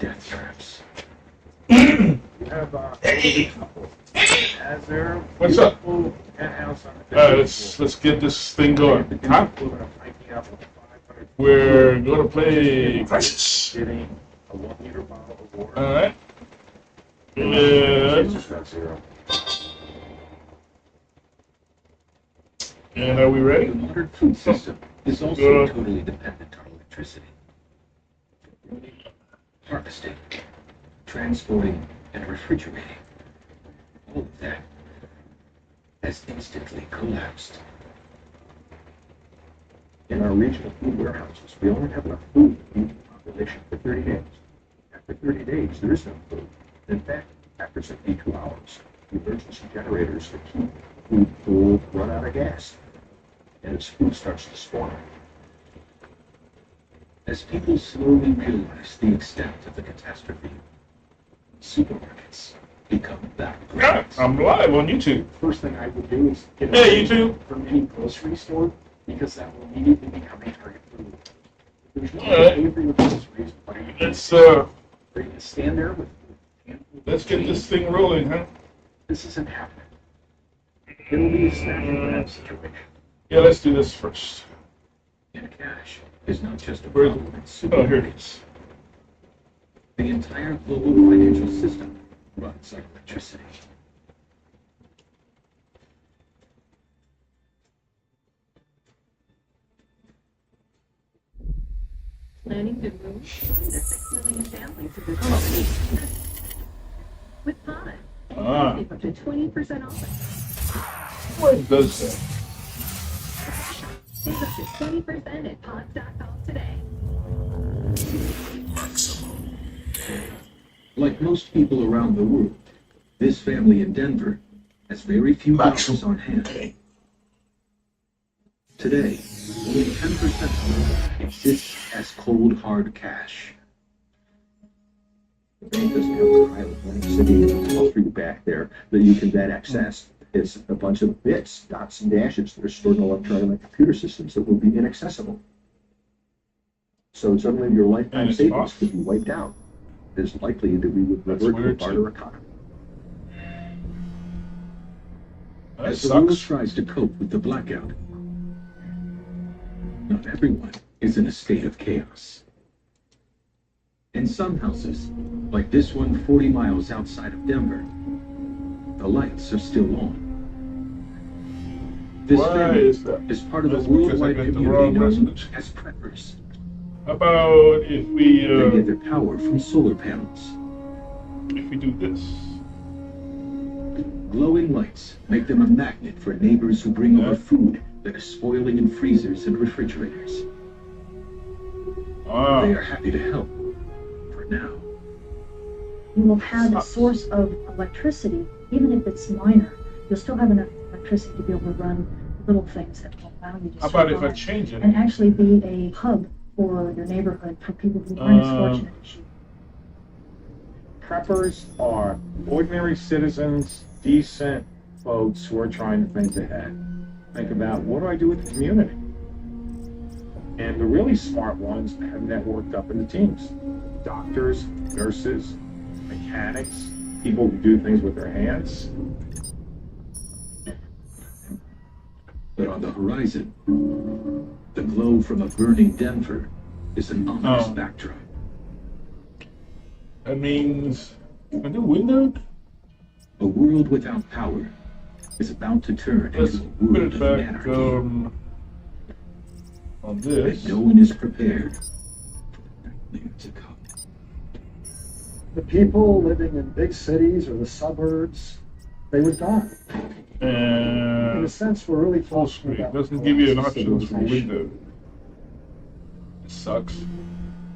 death traps. You have a couple. As their What's up? beautiful penthouse on the Let's get this thing going. Huh? We're gonna play Crysis. Getting a 1 liter bottle of water. All right. It's just got zero. And are we ready? The modern food system is also totally dependent on electricity. Harvesting, transporting, and refrigerating. All of that has instantly collapsed. In our regional food warehouses, we only have enough food to feed the population for 30 days. After 30 days, there is no food. In fact, after 72 hours, the emergency generators that keep food full run out of gas, and its food starts to spoil. As people slowly realize the extent of the catastrophe, supermarkets become Yeah, battlegrounds. I'm live on YouTube. First thing I would do is get Hey, YouTube. from any grocery store, because that will immediately become a target food. There's no All right. way for your groceries, what are you going Let's to stand there with let's get this thing rolling, huh? This isn't happening. It'll be a snatch and grab situation. Yeah, let's do this first. And cash is not just a Where's problem in Oh, here it supermarkets. is. The entire global financial system runs on electricity. Planning to move 6 million families to this country. With Pod, Ah, save up to 20% off. what does that? Save up to 20% at pods.com today. Like most people around the world, this family in Denver has very few dollars on hand. Okay. Today, only 10% of them exists as cold, hard cash. The bank doesn't have a pile of money sitting in the ball for you back there that you can then access. It's a bunch of bits, dots and dashes that are stored in electronic computer systems that will be inaccessible. So suddenly your lifetime And it's savings off. could be wiped out. It's likely that we would That's revert to a weird, barter too. economy. That As the world sucks. tries to cope with the blackout, not everyone is in a state of chaos. In some houses, like this one 40 miles outside of Denver, the lights are still on. This Why family is that? is part of a That's because I worldwide got the community wrong known message. as preppers. How about if we They get their power from solar panels. do this? Glowing lights make them a magnet for neighbors who bring Yeah. over food that is spoiling in freezers and refrigerators. Ah, They are happy to help, for now. You will have a source of electricity, even if it's minor. You'll still have enough electricity to be able to run little things that will allow you to how about if I survive change it? and actually be a hub for your neighborhood for people who aren't as fortunate as you. Preppers are ordinary citizens, decent folks who are trying to think ahead. Think about, what do I do with the community? And the really smart ones have networked up into teams. Doctors, nurses, mechanics, people who do things with their hands. But on the horizon, the glow from a burning Denver is an ominous Oh. backdrop. That means I do window. A world without power is about to turn Let's into a put world it of back anarchy. on And this. no one is prepared for the nightmare to come. The people living in big cities or the suburbs, they would die. In a And sense, we're really full talking screen about doesn't give you an collapse of option for civilization. window. It sucks.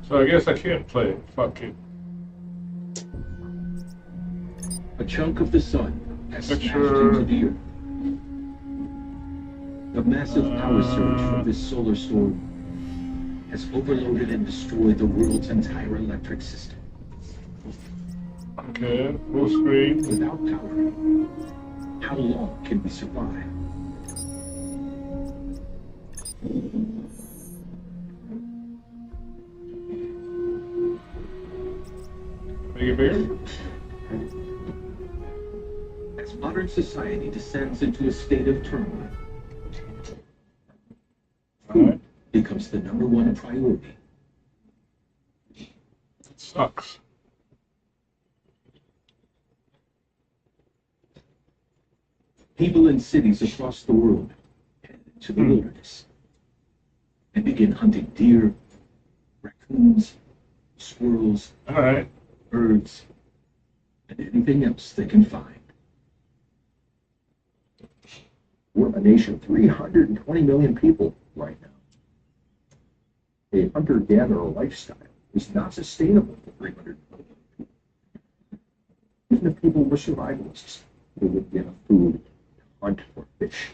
So I guess I can't play it. Fuck it. A chunk of the sun has smashed Picture. into the earth. The massive power surge from this solar storm has overloaded and destroyed the world's entire electric system. Okay, full screen. Without power, how long can we survive? Make it bigger? As modern society descends into a state of turmoil, Alright. becomes the #1 priority. Sucks. People in cities across the world head into the wilderness and begin hunting deer, raccoons, squirrels, Alright. birds, and anything else they can find. We're a nation, 320 million people right now. A hunter-gatherer lifestyle is not sustainable for 300 million people. Even if people were survivalists, there wouldn't be enough food to hunt or fish.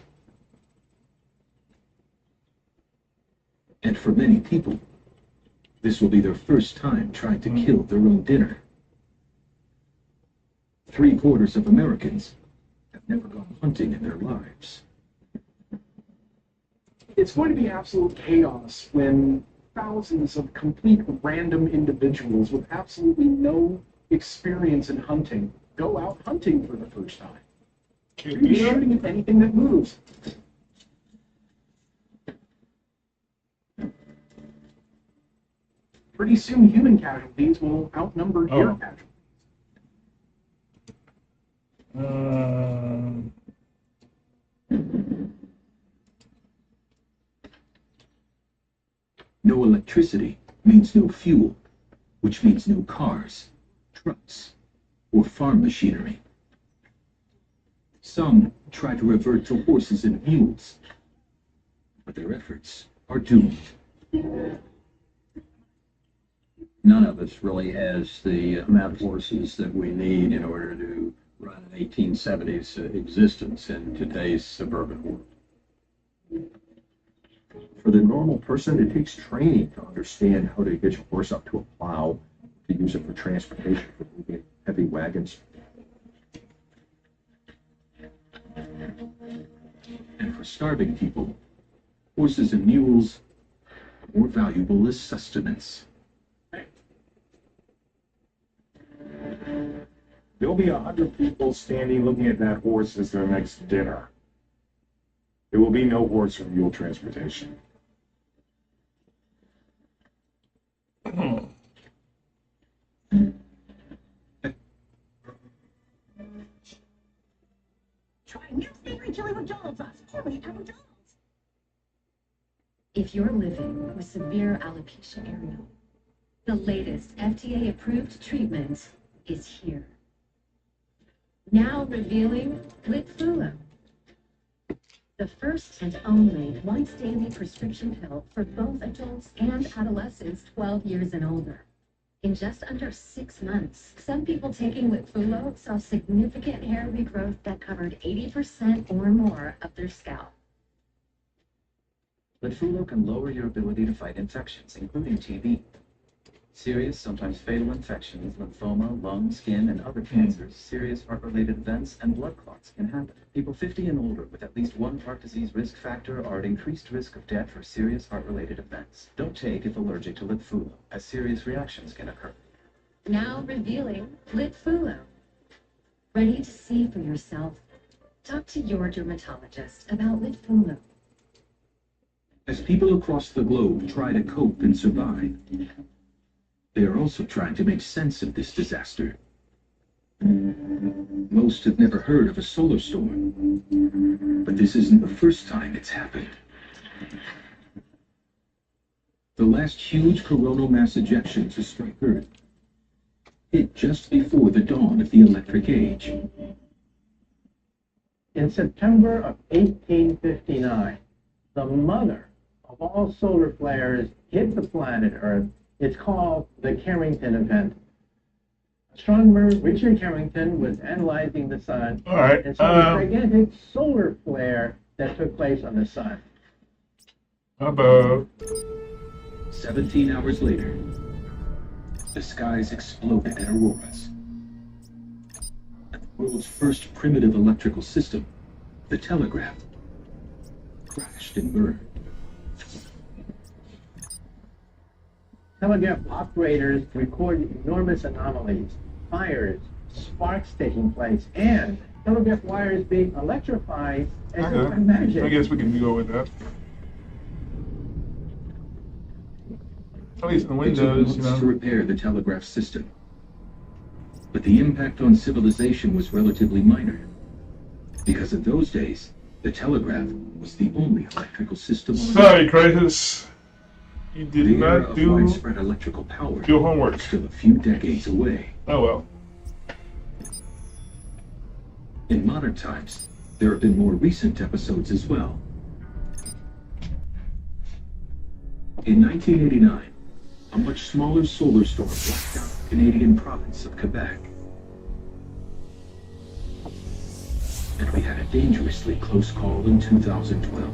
And for many people, this will be their first time trying to kill their own dinner. 3/4 of Americans have never gone hunting in their lives. It's going to be absolute chaos when thousands of complete random individuals with absolutely no experience in hunting go out hunting for the first time. Kill You're deer? shooting at anything that moves. Pretty soon, human casualties will outnumber deer Oh. casualties. Um, No electricity means no fuel, which means no cars, trucks, or farm machinery. Some try to revert to horses and mules, but their efforts are doomed. None of us really has the amount of horses that we need in order to run an 1870s existence in today's suburban world. For the normal person, it takes training to understand how to hitch a horse up to a plow, to use it for transportation, for moving heavy wagons. And for starving people, horses and mules are more valuable as sustenance. There'll be 100 people standing looking at that horse as their next dinner. There will be no horse or mule transportation. Try new savory chili with Donald sauce, only at McDonald's. If you're living with severe alopecia areata, the latest FDA-approved treatment is here. Now revealing Litfulo, the first and only once-daily prescription pill for both adults and adolescents 12 years and older. In just under 6 months, some people taking Litfulo saw significant hair regrowth that covered 80% or more of their scalp. Litfulo can lower your ability to fight infections, including TB. Serious, sometimes fatal infections, lymphoma, lung, skin, and other cancers, serious heart-related events, and blood clots can happen. People 50 and older with at least one heart disease risk factor are at increased risk of death for serious heart-related events. Don't take if allergic to Litfulo, as serious reactions can occur. Now revealing Litfulo. Ready to see for yourself? Talk to your dermatologist about Litfulo. As people across the globe try to cope and survive, they are also trying to make sense of this disaster. Most have never heard of a solar storm, but this isn't the first time it's happened. The last huge coronal mass ejection to strike Earth hit just before the dawn of the electric age. In September of 1859, the mother of all solar flares hit the planet Earth. It's called the Carrington event. Astronomer Richard Carrington was analyzing the sun and saw a gigantic solar flare that took place on the sun. About 17 hours later, the skies exploded in auroras. And the world's first primitive electrical system, the telegraph, crashed and burned. Telegraph operators recorded enormous anomalies fires, sparks taking place, and telegraph wires being electrified as if by magic. I guess we can go with that. At least the It took windows, months to repair the telegraph system. But the impact on civilization was relatively minor. Because in those days, the telegraph was the only electrical system on Sorry, Crysis. You did the era not of do widespread electrical power your homework. still a few decades away. Oh well. In modern times, there have been more recent episodes as well. In 1989, a much smaller solar storm wiped out the Canadian province of Quebec. And we had a dangerously close call in 2012.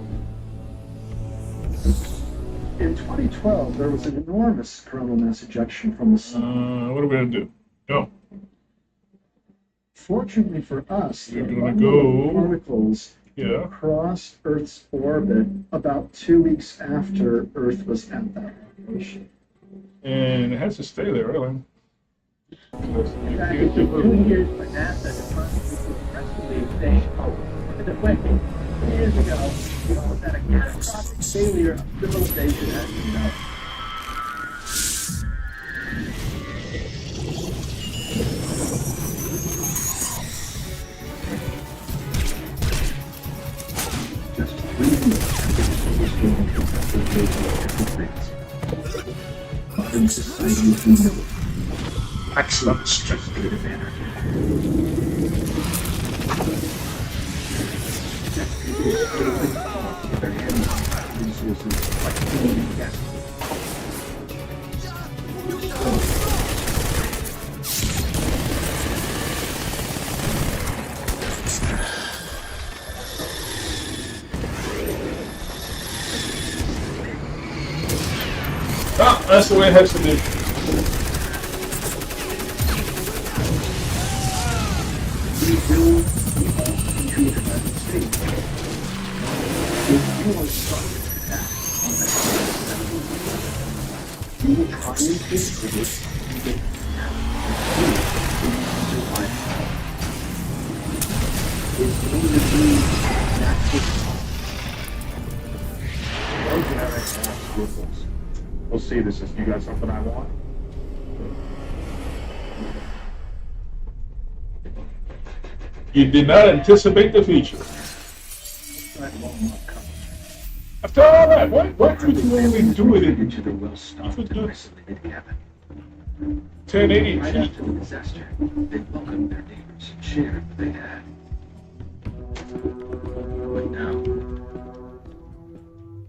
In 2012, there was an enormous coronal mass ejection from the sun. What are we gonna do? Go. Fortunately for us, the We're gonna abundant go. particles Yeah. crossed Earth's orbit about 2 weeks after Earth was at that location. And it has to stay there, really. In fact, it took 2 years for NASA to constitute a press release saying, oh, look at the way, 2 years ago, we almost had a catastrophic failure of civilization as we know it. Just 3 years after the solar storm took out the radioactive effects. Modern society as we know it Excellent. just a state of anarchy. People still think with their hands on resources like coal and gas. Ah, that's the way it has to be. We will evolve into the United States. If you are stuck with that on that side, you will try and take over and get survive. It's going to be natural. We'll see. This is, you got something I want? You did not anticipate the future. After all that, what would you really do with it? Into the well-stocked and isolated cabin. 1080 Right feet. after the disaster, they welcomed their neighbors and shared what they had. But now,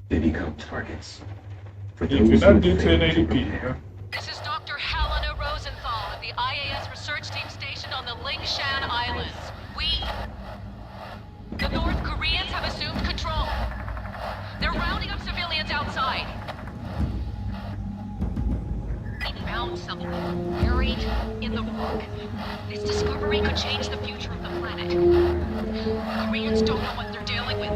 they become targets. For You those cannot who do fail to 1080p. repair. This is Dr. Helena Rosenthal of the IAS research team stationed on the Lingshan Islands. The North Koreans have assumed control. They're rounding up civilians outside. We found something buried in the rock. This discovery could change the future of the planet. The Koreans don't know what they're dealing with.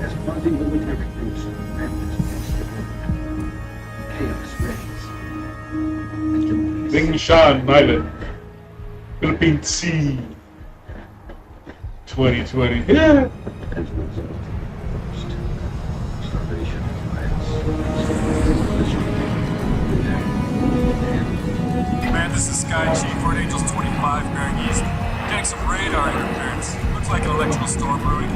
As quasi-military groups rampage against the government, chaos reigns. Lingshan Island. Philippine Sea. 2020. Yeah. As a result, first, starvation, Command, this is Sky Chief, Fort Angels 25, bearing east. Getting some radar interference. Looks like an electrical storm brewing.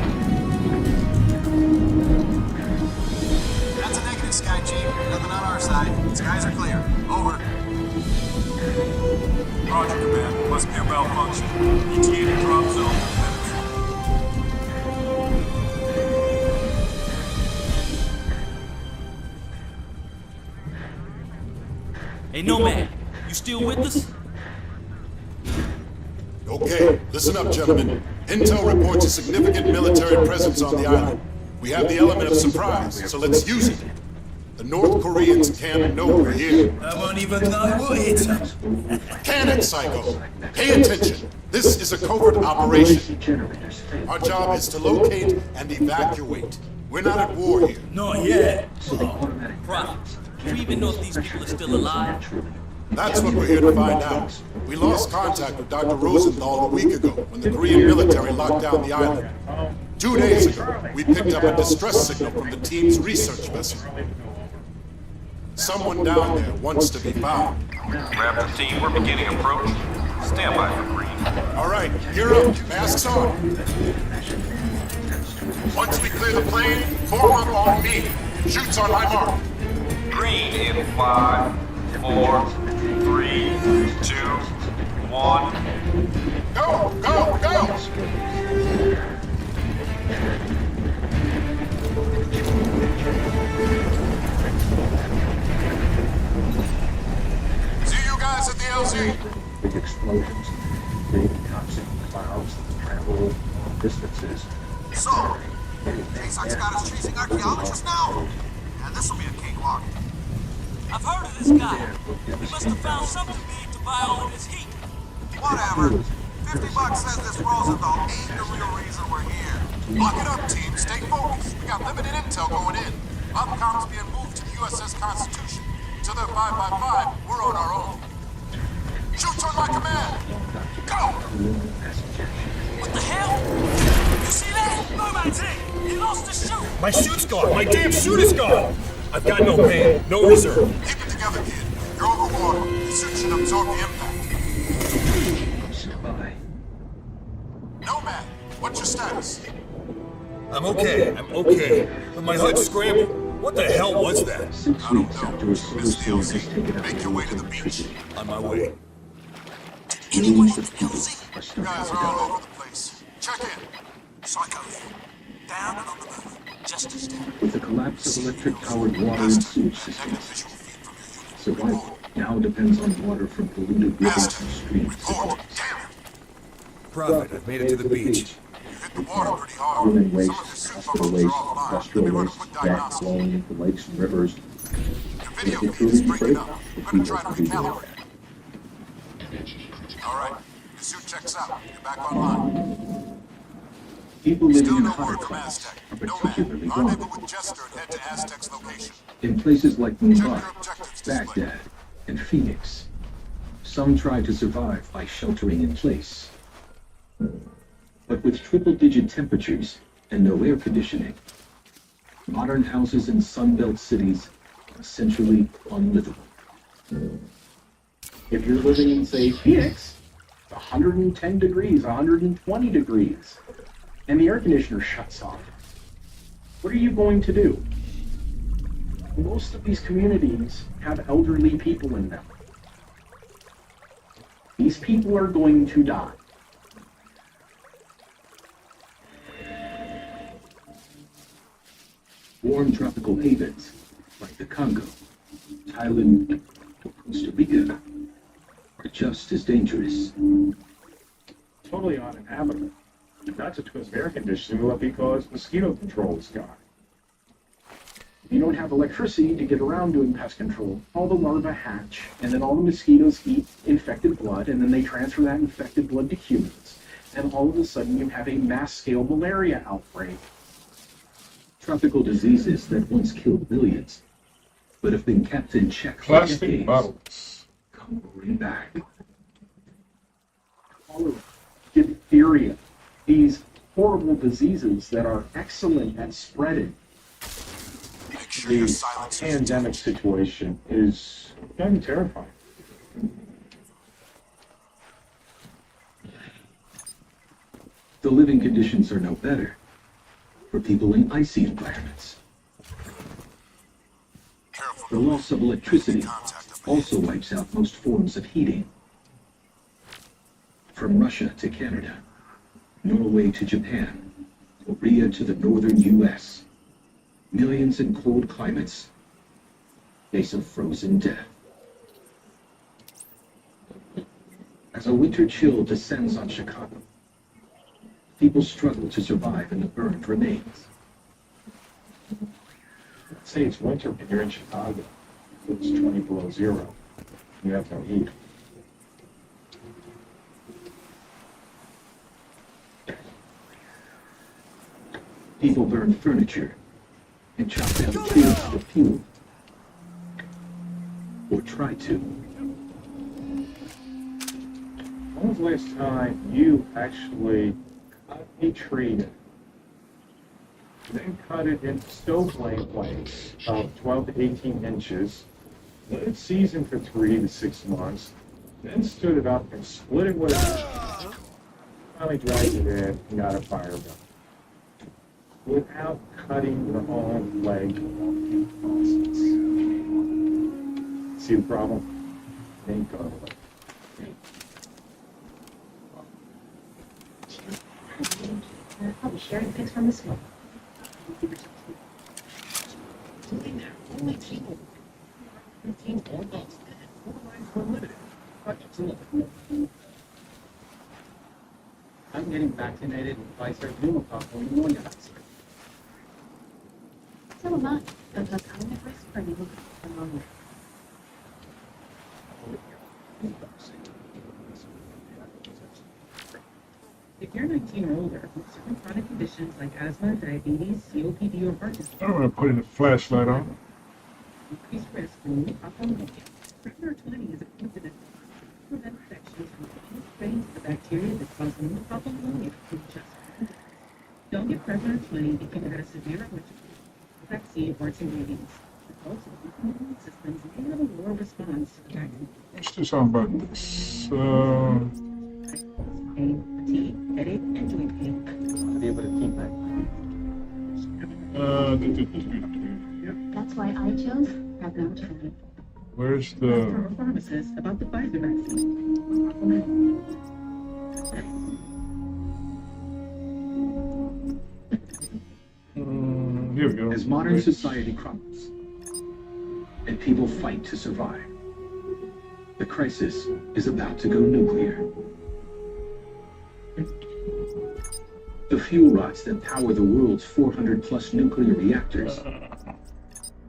That's a negative, Sky Chief. Nothing on our side. Skies are clear. Over. Roger, Command. Must be a malfunction. ETA to drop zone. Hey, Nomad, you still with us? Okay, listen up, gentlemen. Intel reports a significant military presence on the island. We have the element of surprise, so let's use it. The North Koreans can't know we're here. I won't even know we'll hit them. Can it, Psycho? Pay attention. This is a covert operation. Our job is to locate and evacuate. We're not at war here. Not yet. Oh, Prophet, do you even know if these people are still alive? That's what we're here to find out. We lost contact with Dr. Rosenthal a week ago when the Korean military locked down the island. 2 days ago, we picked up a distress signal from the team's research vessel. Someone down there wants to be found. Raptor team, we're beginning approach. Stand by for green. All right, gear up. Masks on. Once we clear the plane, form up on me. Shoots on my mark. Green in 5, 4, 3, 2, 1. Go, go, go! See you guys at the LZ. Big explosions, big toxic clouds that travel long distances. So, Jason's got us chasing archaeologists now? And this'll be a cakewalk. I've heard of this guy. He must have found something big to buy all of this heat. Whatever. $50 says this Rosenthal ain't the real reason we're here. Lock it up, team. Stay focused. We got limited intel going in. Upcom's being moved to the USS Constitution. Till they're 5x5, we're on our own. Shoots on my command. Go! What the hell? You see that? Merman's in. He lost the chute. My chute's gone! My damn chute is gone! I've got no pain, no reserve. Keep it together, kid. You're over water. The suit should absorb the impact. Nomad, what's your status? I'm okay, But my HUD's scrambled. What the hell was that? I don't know. Missed the LZ. Make your way to the beach. On my way. Anyone hit the LZ? You guys are all over the place. Check in. Psycho. Down and on the move. Just a step. With the collapse of electric-powered water and sewage systems, survival now depends on water from polluted rivers and streams. Prophet, I've made it to the beach. The water pretty hard. Human waste, hospital waste, industrial waste, gas flowing into lakes and rivers. Video feed is breaking up. I'm gonna try to recalibrate. All right. The suit checks out. You're back online. People living Still in no high word from class Aztec. are particularly Nomad, rendezvous vulnerable. with Jester and head to Aztec's location. In places like Mumbai, Objectives displayed. Baghdad, and Phoenix, some try to survive by sheltering in place. But with triple-digit temperatures and no air conditioning, modern houses in Sunbelt cities are essentially unlivable. If you're living in, say, Phoenix, it's 110 degrees, 120 degrees, and the air conditioner shuts off. What are you going to do? Most of these communities have elderly people in them. These people are going to die. Warm tropical havens like the Congo, Thailand, or Costa Rica are just as dangerous. Totally uninhabitable. Not just because of air conditioning, but because mosquito control is gone. You don't have electricity to get around doing pest control. All the larvae hatch, and then all the mosquitoes eat infected blood, and then they transfer that infected blood to humans. And all of a sudden you have a mass-scale malaria outbreak. Tropical diseases that once killed millions, but have been kept in check for Plastic decades, bottles. come roaring back. Cholera, diphtheria, these horrible diseases that are excellent at spreading. The pandemic situation is kind of terrifying. The living conditions are no better for people in icy environments. The loss of electricity also wipes out most forms of heating. From Russia to Canada, Norway to Japan, Korea to the northern U.S., millions in cold climates face a frozen death. As a winter chill descends on Chicago, people struggle to survive in the burned remains. say it's winter and you're in Chicago. It's 20 below zero. You have no heat. People burn furniture and chop down trees for fuel. Or try to. When was the last time you actually cut a tree, then cut it into stove-laying planks of 12 to 18 inches, let it season for 3 to 6 months, then stood it up and split it with a finally dried it in and got a fire going? Without cutting the whole leg process. See the problem? Ain't gonna work. I'll be sharing pics from this one. Only team. 15 more votes. 4 lines were limited. I'm getting vaccinated with Pfizer pneumococcal pneumonia vaccine. So am I, because I'm at risk for pneumonia. If you're 19 or older with certain chronic conditions like asthma, diabetes, COPD, or heart disease, I'm gonna put a flashlight on. increased risk for pneumococcal pneumonia. Preventer 20 is approved to prevent infections from any strains of the bacteria that cause pneumococcal pneumonia in just Don't get Preventer 20 if you've had a severe allergic vaccine or its ingredients. Results of weak immune systems may have a lower response to the vaccine. Let's do something about this. Pain, fatigue, headache, and joint pain. To be able to keep that. That's why I chose Preventer 20. Where's Ask the... our pharmacist about the Pfizer vaccine. Here we go. As modern society crumbles and people fight to survive, the crisis is about to go nuclear. The fuel rods that power the world's 400-plus nuclear reactors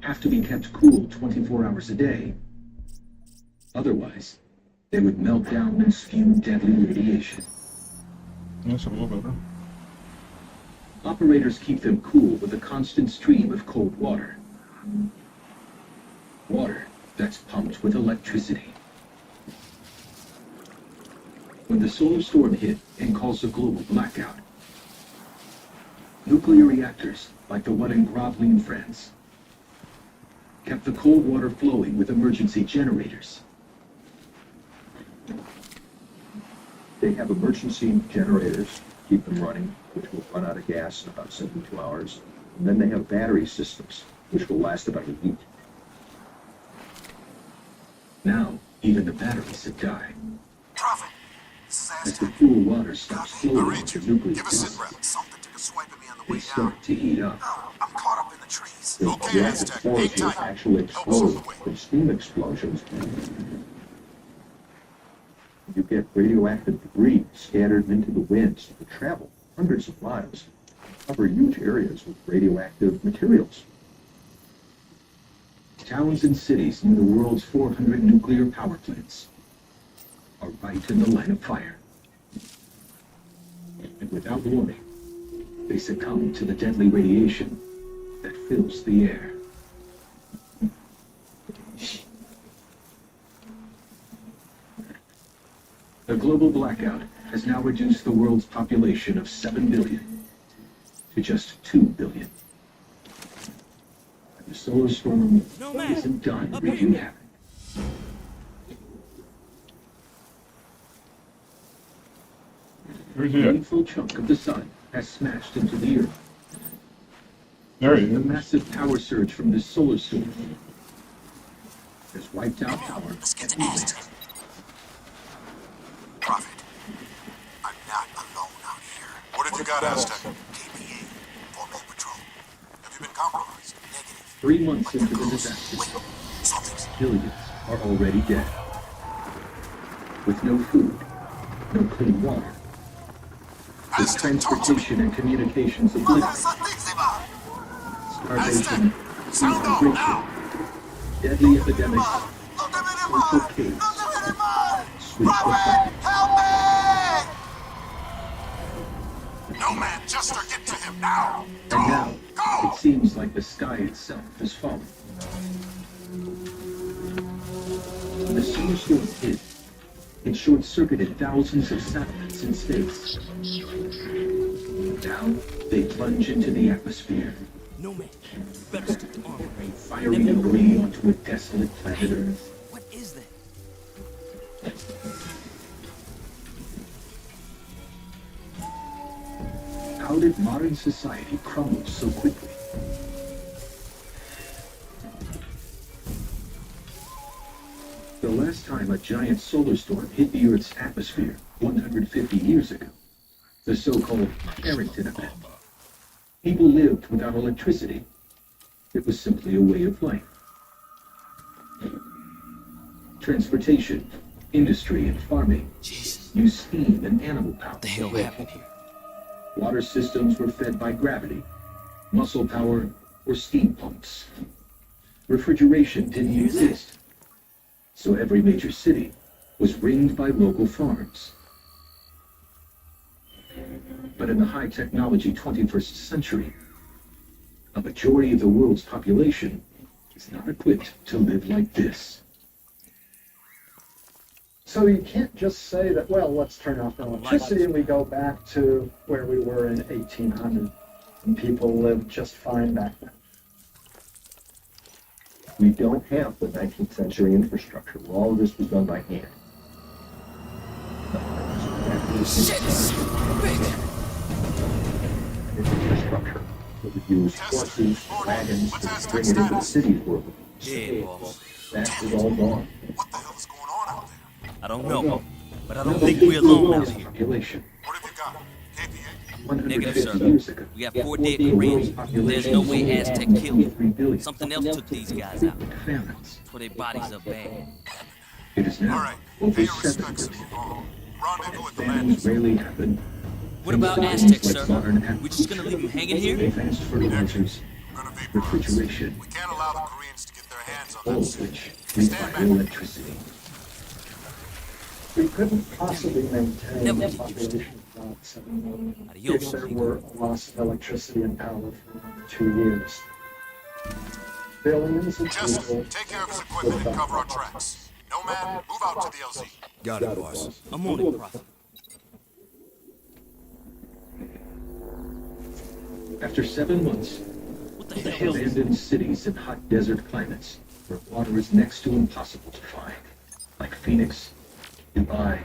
have to be kept cool 24 hours a day. Otherwise, they would melt down and spew deadly radiation. That's a little better. Operators keep them cool with a constant stream of cold water. Water that's pumped with electricity. When the solar storm hit and caused a global blackout, nuclear reactors, like the one in Gravlin, France, kept the cold water flowing with emergency generators. They have emergency generators, keep them running, which will run out of gas in about 72 hours. And then they have battery systems, which will last about a week. Now, even the batteries have died. Prophet, this is As the Aztec. cool water stops I flowing read into you. nuclear Give a sit gases, rep. Something took a swipe at me on the they way down. start to heat up. Oh, I'm caught up in the trees. The Okay, reactor Aztec. cores Hang will tight. actually Help us on explode the way. from steam explosions. You get radioactive debris scattered into the winds that travel hundreds of miles, cover huge areas with radioactive materials. Towns and cities near the world's 400 nuclear power plants are right in the line of fire. And without warning, they succumb to the deadly radiation that fills the air. The global blackout has now reduced the world's population of 7 billion to just 2 billion. And the solar storm isn't done wreaking havoc. Where's A he at? meaningful chunk of the sun has smashed into the earth. There he The is. massive power surge from this solar storm has wiped out power. Let's get to Aztec. Prophet, I'm not alone out here. What have you got, Aztec? KPA, Formal Patrol. Have you been compromised? Negative. 3 months into the disaster, Something's... billions are already dead. With no food, no clean water, with Aztec, talk to me. transportation and communications obliterated, starvation Sound off now! Deadly epidemics, social chaos, sweep the planet. Help me! Nomad, Jester, get to him now! And now, it seems like the sky itself is falling. The solar storm hit. It short-circuited thousands of satellites in space. Now, they plunge into the atmosphere. Nomad, better stick the armor. Firing debris onto a desolate planet Earth. What is that? How did modern society crumble so quickly? The last time a giant solar storm hit the Earth's atmosphere 150 years ago, the so-called Carrington event. People lived without electricity. It was simply a way of life. Transportation, industry, and farming used steam and animal power. What the hell happened here? Water systems were fed by gravity, muscle power, or steam pumps. Refrigeration didn't exist, so every major city was ringed by local farms. But in the high-technology 21st century, a majority of the world's population is not equipped to live like this. So you can't just say that, well, let's turn off the electricity and we go back to where we were in 1800 and people lived just fine back then. We don't have the 19th century infrastructure where all of this was done by hand. Infrastructure that would use horses, wagons to bring it into the cities where Yeah, boss. that is all gone. What the hell is going on out there? I don't know, but I don't think we're alone out here. Population. What have you got? KPA? 150 sir. years ago, We got 4 dead Koreans. There's no way Aztec killed them. Something else took these guys out. famines. For their bodies are bad. It is now Alright, over pay your 7 respects and move on. Rendezvous at the Famines landing. rarely happen. What about Things Aztecs, like sir? modern We just gonna leave them hanging here? Advanced fertilizers, refrigeration, We can't allow the Koreans to get their hands on all that of city. which require electricity. We couldn't possibly maintain Never a did population of 7 million if Adios, there amigo. were a loss of electricity and power for 2 years. Billions of Just people. take care of his equipment and cover our tracks. Nomad, move out to the LZ. Got it, boss. I'm on it, Prophet. After 7 months, What the hell is this? abandoned cities in hot desert climates where water is next to impossible to find, like Phoenix, Dubai,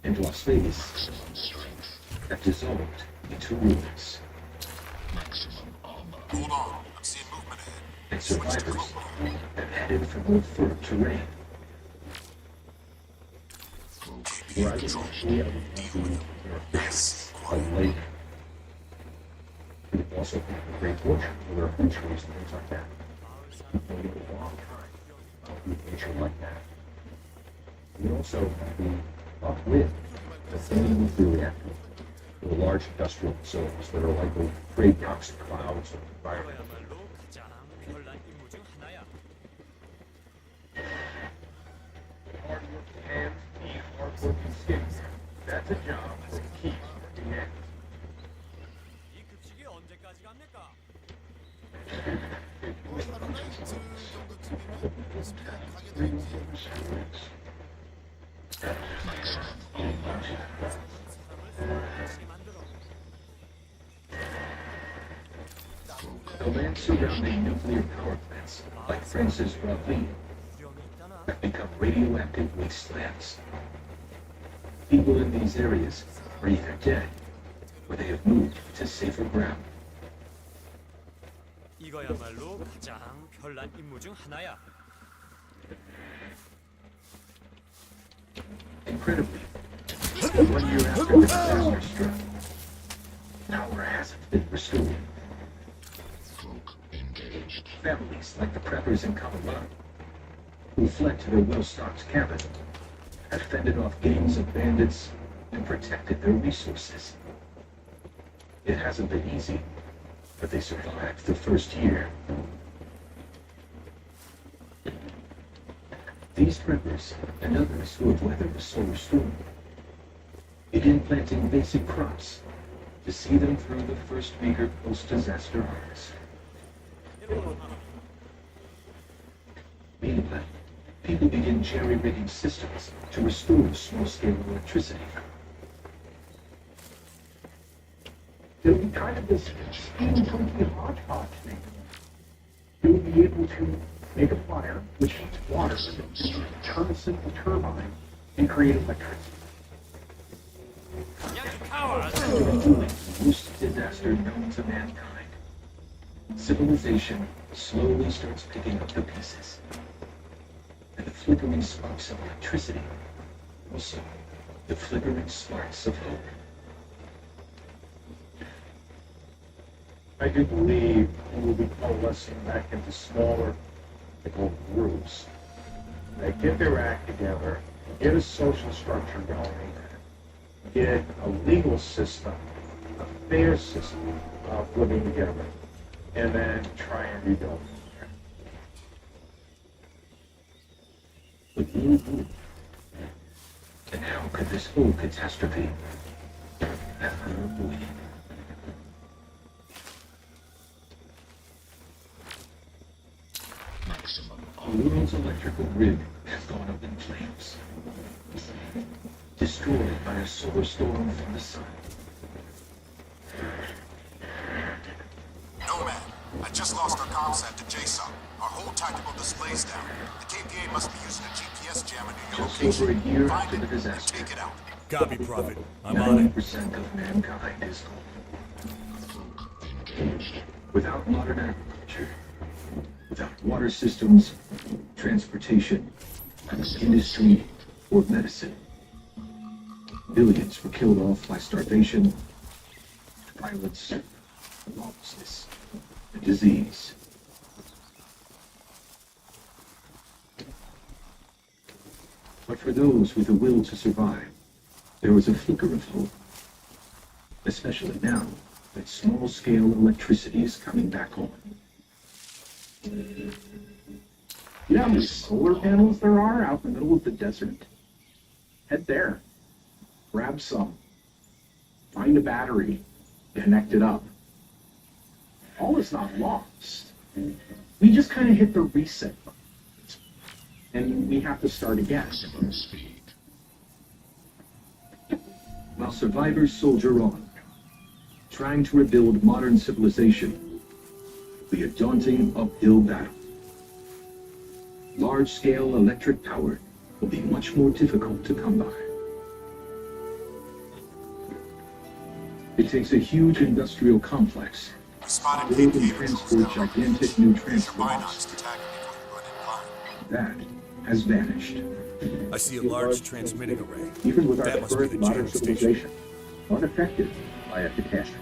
and Las Vegas, have dissolved into ruins. Hold on, I'm seeing movement ahead. And survivors have headed for more fertile terrain. Where I can actually have a lake. It also have a great orchard where there are fruit trees and things like that. People live a long time with nature like that. We also have the upwind, the thin nuclear reactor, the large industrial facilities that are likely to create toxic clouds of environment. Hard-working hands need hard-working skins. That's a job that keeps working hands. The land surrounding nuclear power plants, like Crysis have become radioactive wastelands. People in these areas are either dead or they have moved to safer ground. 이거야말로 가장 별난 임무 중 하나야. Incredibly, 1 year after the disaster struck, power hasn't been restored. Families like the preppers in Colorado, who fled to their well-stocked cabin, have fended off gangs of bandits and protected their resources. It hasn't been easy, but they survived the first year. These preppers and others who have weathered the solar storm begin planting basic crops to see them through the first meager post-disaster harvest. Meanwhile, people begin jerry-rigging systems to restore small-scale electricity. It'll be kind of this steampunky hodgepodge thing. You'll be able to make a fire, which heats water, turn a simple turbine, and create electricity. Most disaster known to mankind. Civilization slowly starts picking up the pieces. And the flickering sparks of electricity. Also, the flickering sparks of hope. I do believe we will be coalescing back into smaller, groups. They get their act together, get a social structure going, get a legal system, a fair system of living together, and then try and rebuild from But who? And how could this whole catastrophe have been avoided? The world's electrical grid has gone up in flames, destroyed by a solar storm from the sun. Nomad, I just lost our comsat to JSOC. Our whole tactical display's down. The KPA must be using a GPS jammer near your Just over a location. year Find after it the and disaster, take it out. Copy, Prophet. I'm on it. 90% of mankind is gone. Without modern agriculture, without water systems, transportation, industry, or medicine, billions were killed off by starvation, violence, lawlessness, and disease. But for those with the will to survive, there was a flicker of hope, especially now that small-scale electricity is coming back on. You know how many solar panels there are out in the middle of the desert? Head there. Grab some. Find a battery. Connect it up. All is not lost. We just kind of hit the reset button. And we have to start again. While survivors soldier on, trying to rebuild modern civilization will be a daunting uphill battle. Large-scale electric power will be much more difficult to come by. It takes a huge industrial complex to build and transport gigantic new transformers. That has vanished. I see a large transmitting array. Even with our That must be current the modern jamming station. civilization, unaffected by a catastrophe.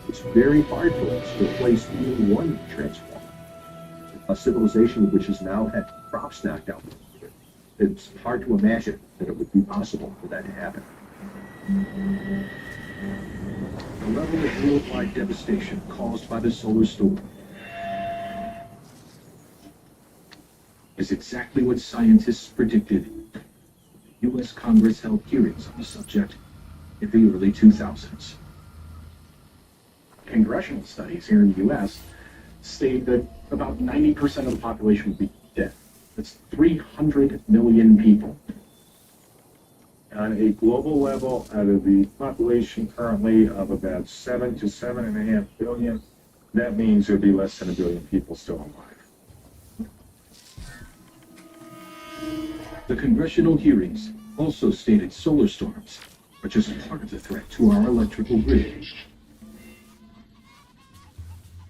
It's very hard for us to replace even one transformer. A civilization which has now had crops knocked out. It's hard to imagine that it would be possible for that to happen. The level of worldwide devastation caused by the solar storm is exactly what scientists predicted. The U.S. Congress held hearings on the subject in the early 2000s. Congressional studies here in the U.S. state that about 90% of the population would be dead. That's 300 million people. On a global level, out of the population currently of about 7 to 7.5 billion, that means there'd be less than 1 billion people still alive. The congressional hearings also stated solar storms are just part of the threat to our electrical grid.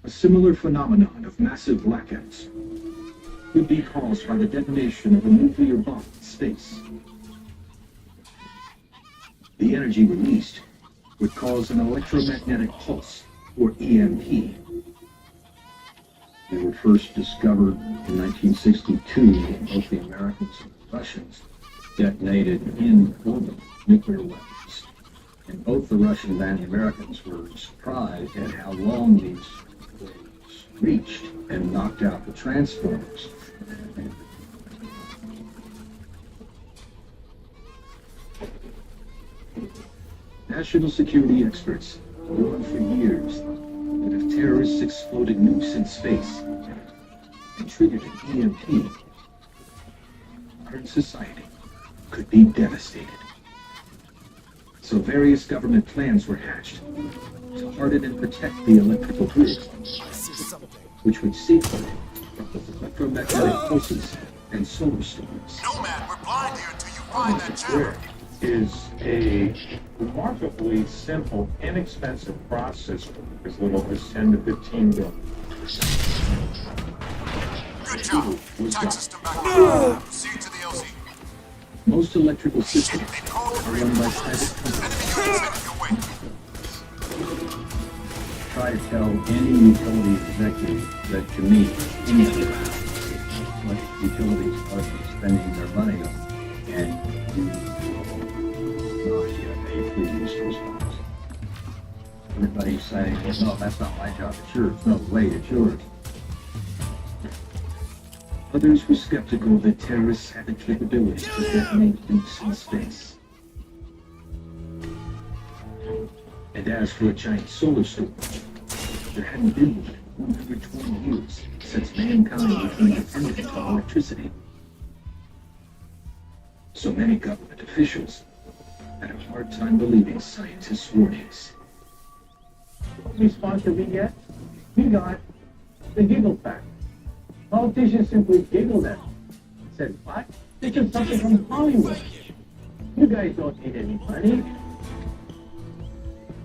A similar phenomenon of massive blackouts could be caused by the detonation of a nuclear bomb in space. The energy released would cause an electromagnetic pulse, or EMP. They were first discovered in 1962 when both the Americans and the Russians detonated in orbit nuclear weapons. And both the Russians and the Americans were surprised at how long these waves reached and knocked out the transformers. National security experts warned for years that if terrorists exploded nukes in space and triggered an EMP, modern society could be devastated. So various government plans were hatched to harden and protect the electrical grid, which would safeguard it from both electromagnetic pulses and solar storms. No, man, we're blind here until you find that jammer. Is a remarkably simple, inexpensive process for as little as 10 to 15 billion. Good job. Tax system back up. Proceed to the LZ. Most electrical systems are run by private companies. Try to tell any utility executive that to me, any of them, what utilities are spending their money on, and you pay for these response. Everybody's saying, well, no, that's not my job, it's yours. No, wait, it's yours. Others were skeptical that terrorists had the capability to detonate nukes in space. And as for a giant solar storm, there hadn't been one in 120 years since mankind became dependent on electricity. So many government officials had a hard time believing scientists' warnings. What response did we get? We got the giggle factor. Politicians simply giggled at him. Said, what? This is something from Hollywood. You guys don't need any money.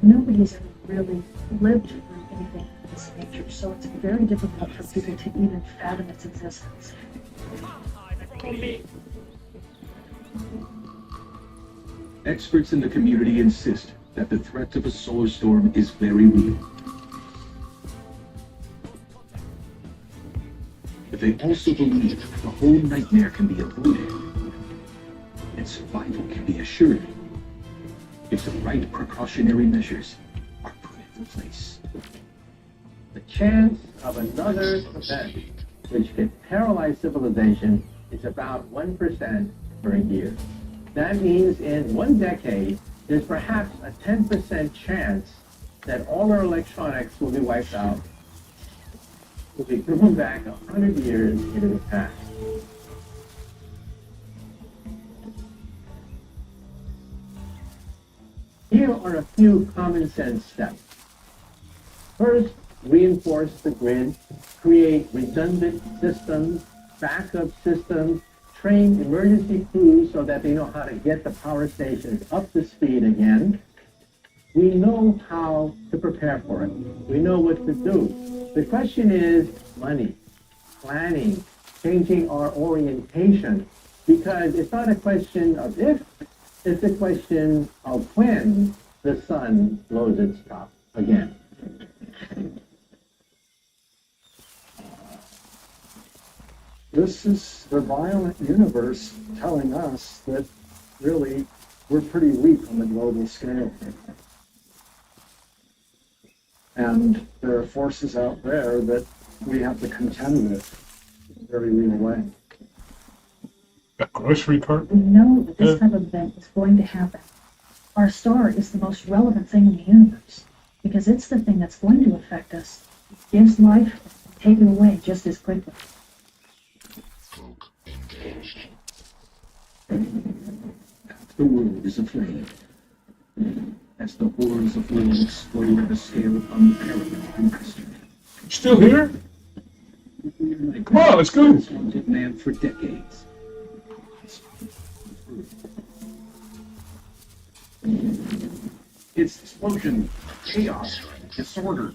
Nobody's ever really lived through anything of this nature, so it's very difficult for people to even fathom its existence. Experts in the community insist that the threat of a solar storm is very real. But they also believe the whole nightmare can be avoided and survival can be assured if the right precautionary measures are put into place. The chance of another event which could paralyze civilization is about 1% per year. That means in 1 decade, there's perhaps a 10% chance that all our electronics will be wiped out, will be thrown back 100 years into the past. Here are a few common sense steps. First, reinforce the grid, create redundant systems, backup systems, train emergency crews so that they know how to get the power stations up to speed again. We know how to prepare for it. We know what to do. The question is money, planning, changing our orientation, because it's not a question of if, it's a question of when the sun blows its top again. This is the violent universe telling us that really we're pretty weak on the global scale. And there are forces out there that we have to contend with in a very real way. A grocery cart? We know that this type of event is going to happen. Our star is the most relevant thing in the universe because it's the thing that's going to affect us. It gives life and take it away just as quickly. The world is aflame. As the horrors of war explode at a scale unparalleled in history. Still here? Come on, let's go. Wanted man for decades. It's explosion, chaos, disorder,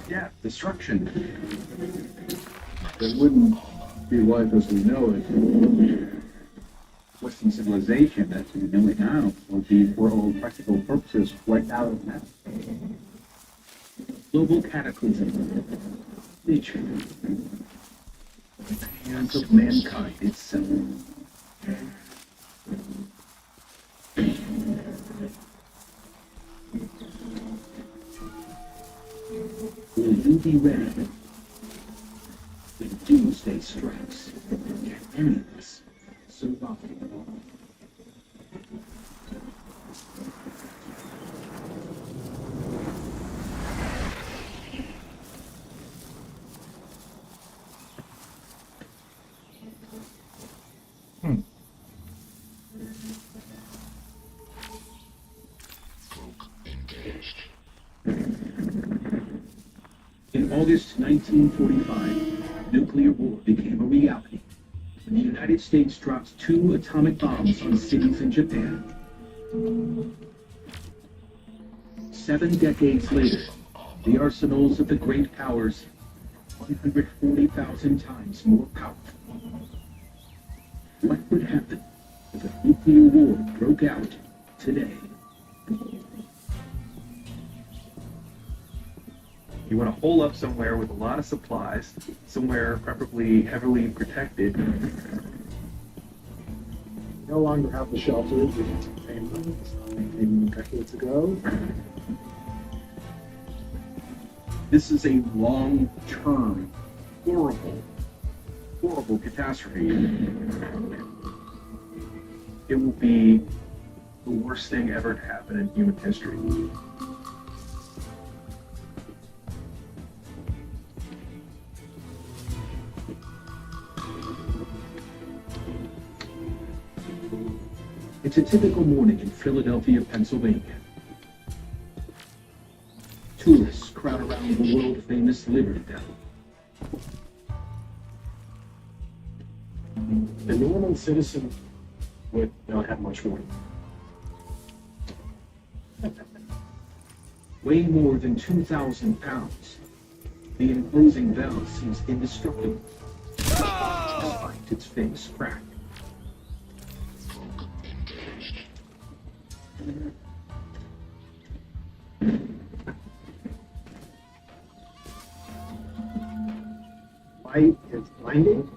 death, destruction. There wouldn't be life as we know it. Western civilization, as we know it now, would be, for all practical purposes, wiped out of that. Global cataclysm. Nature. In the hands of mankind itself. Will you be ready? When doomsday strikes, can any of us survive? In August 1945, nuclear war became a reality when the United States dropped 2 atomic bombs on cities in Japan. 7 decades later, the arsenals of the great powers are 140,000 times more powerful. What would happen if a nuclear war broke out today? You want to hole up somewhere with a lot of supplies, somewhere preferably heavily protected. No longer have the shelters we maintained them. Maintained them decades ago. This is a long-term, horrible catastrophe. It will be the worst thing ever to happen in human history. It's a typical morning in Philadelphia, Pennsylvania. Tourists crowd around the world-famous Liberty Bell. The normal citizen would not have much warning. Weighing more than 2,000 pounds, the imposing bell seems indestructible, despite its famous crack. Light is blinding.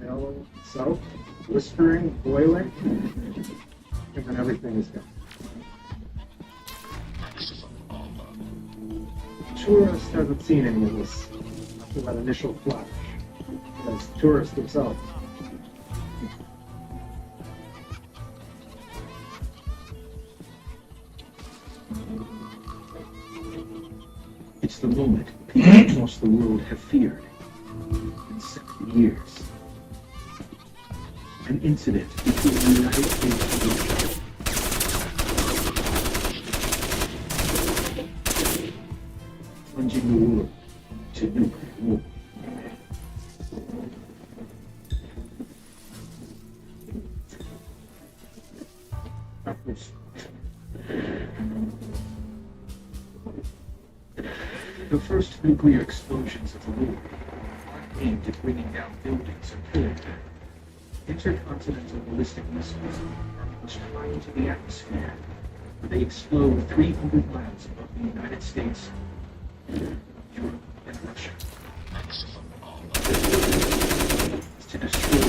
Bell itself, whispering, boiling, and then everything is gone. Tourist hasn't seen any of this after that initial flash. As tourists themselves. It's the moment people across the world have feared in 70 years. An incident between the United States and Russia. Plunging the world to nuclear war. The first nuclear explosions of the war aren't aimed at bringing down buildings or killing them. Intercontinental ballistic missiles are launched high into the atmosphere, where they explode 300 miles above the United States, Europe, and Russia. It's to destroy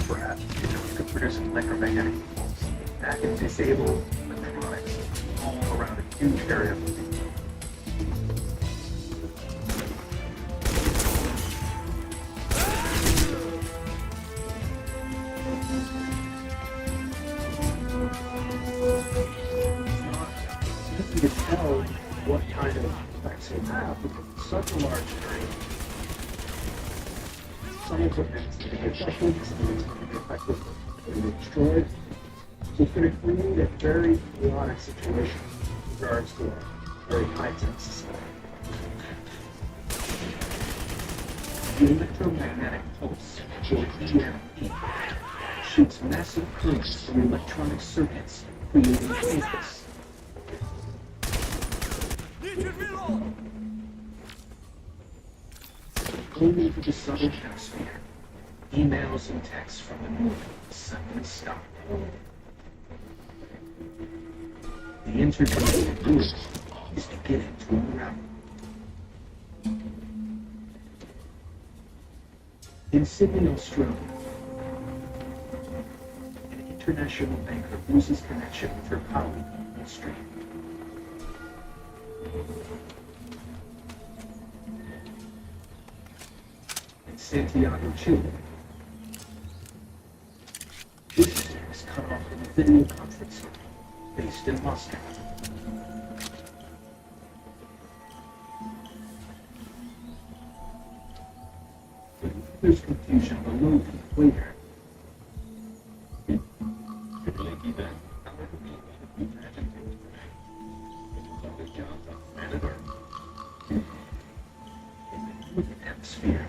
Perhaps it could produce electromagnetic pulse that can disable electronics all around a huge area. You can tell what kind of effects it have because it's such a large area. Some of it is going to be affected, some of it's going to be affected, going to be destroyed. So it's going to create a very chaotic situation in regards to a very high-tech society. the electromagnetic pulse, or EMP, shoots massive currents through electronic circuits, creating chaos. Only for the southern hemisphere, emails and texts from the north suddenly stop. The interconnected world is beginning to unravel. In Sydney, Australia, an international banker loses connection with her colleague on the street. In Santiago, Chile, this is cut off from a video conference based in Moscow. There's confusion below the equator. Atmosphere,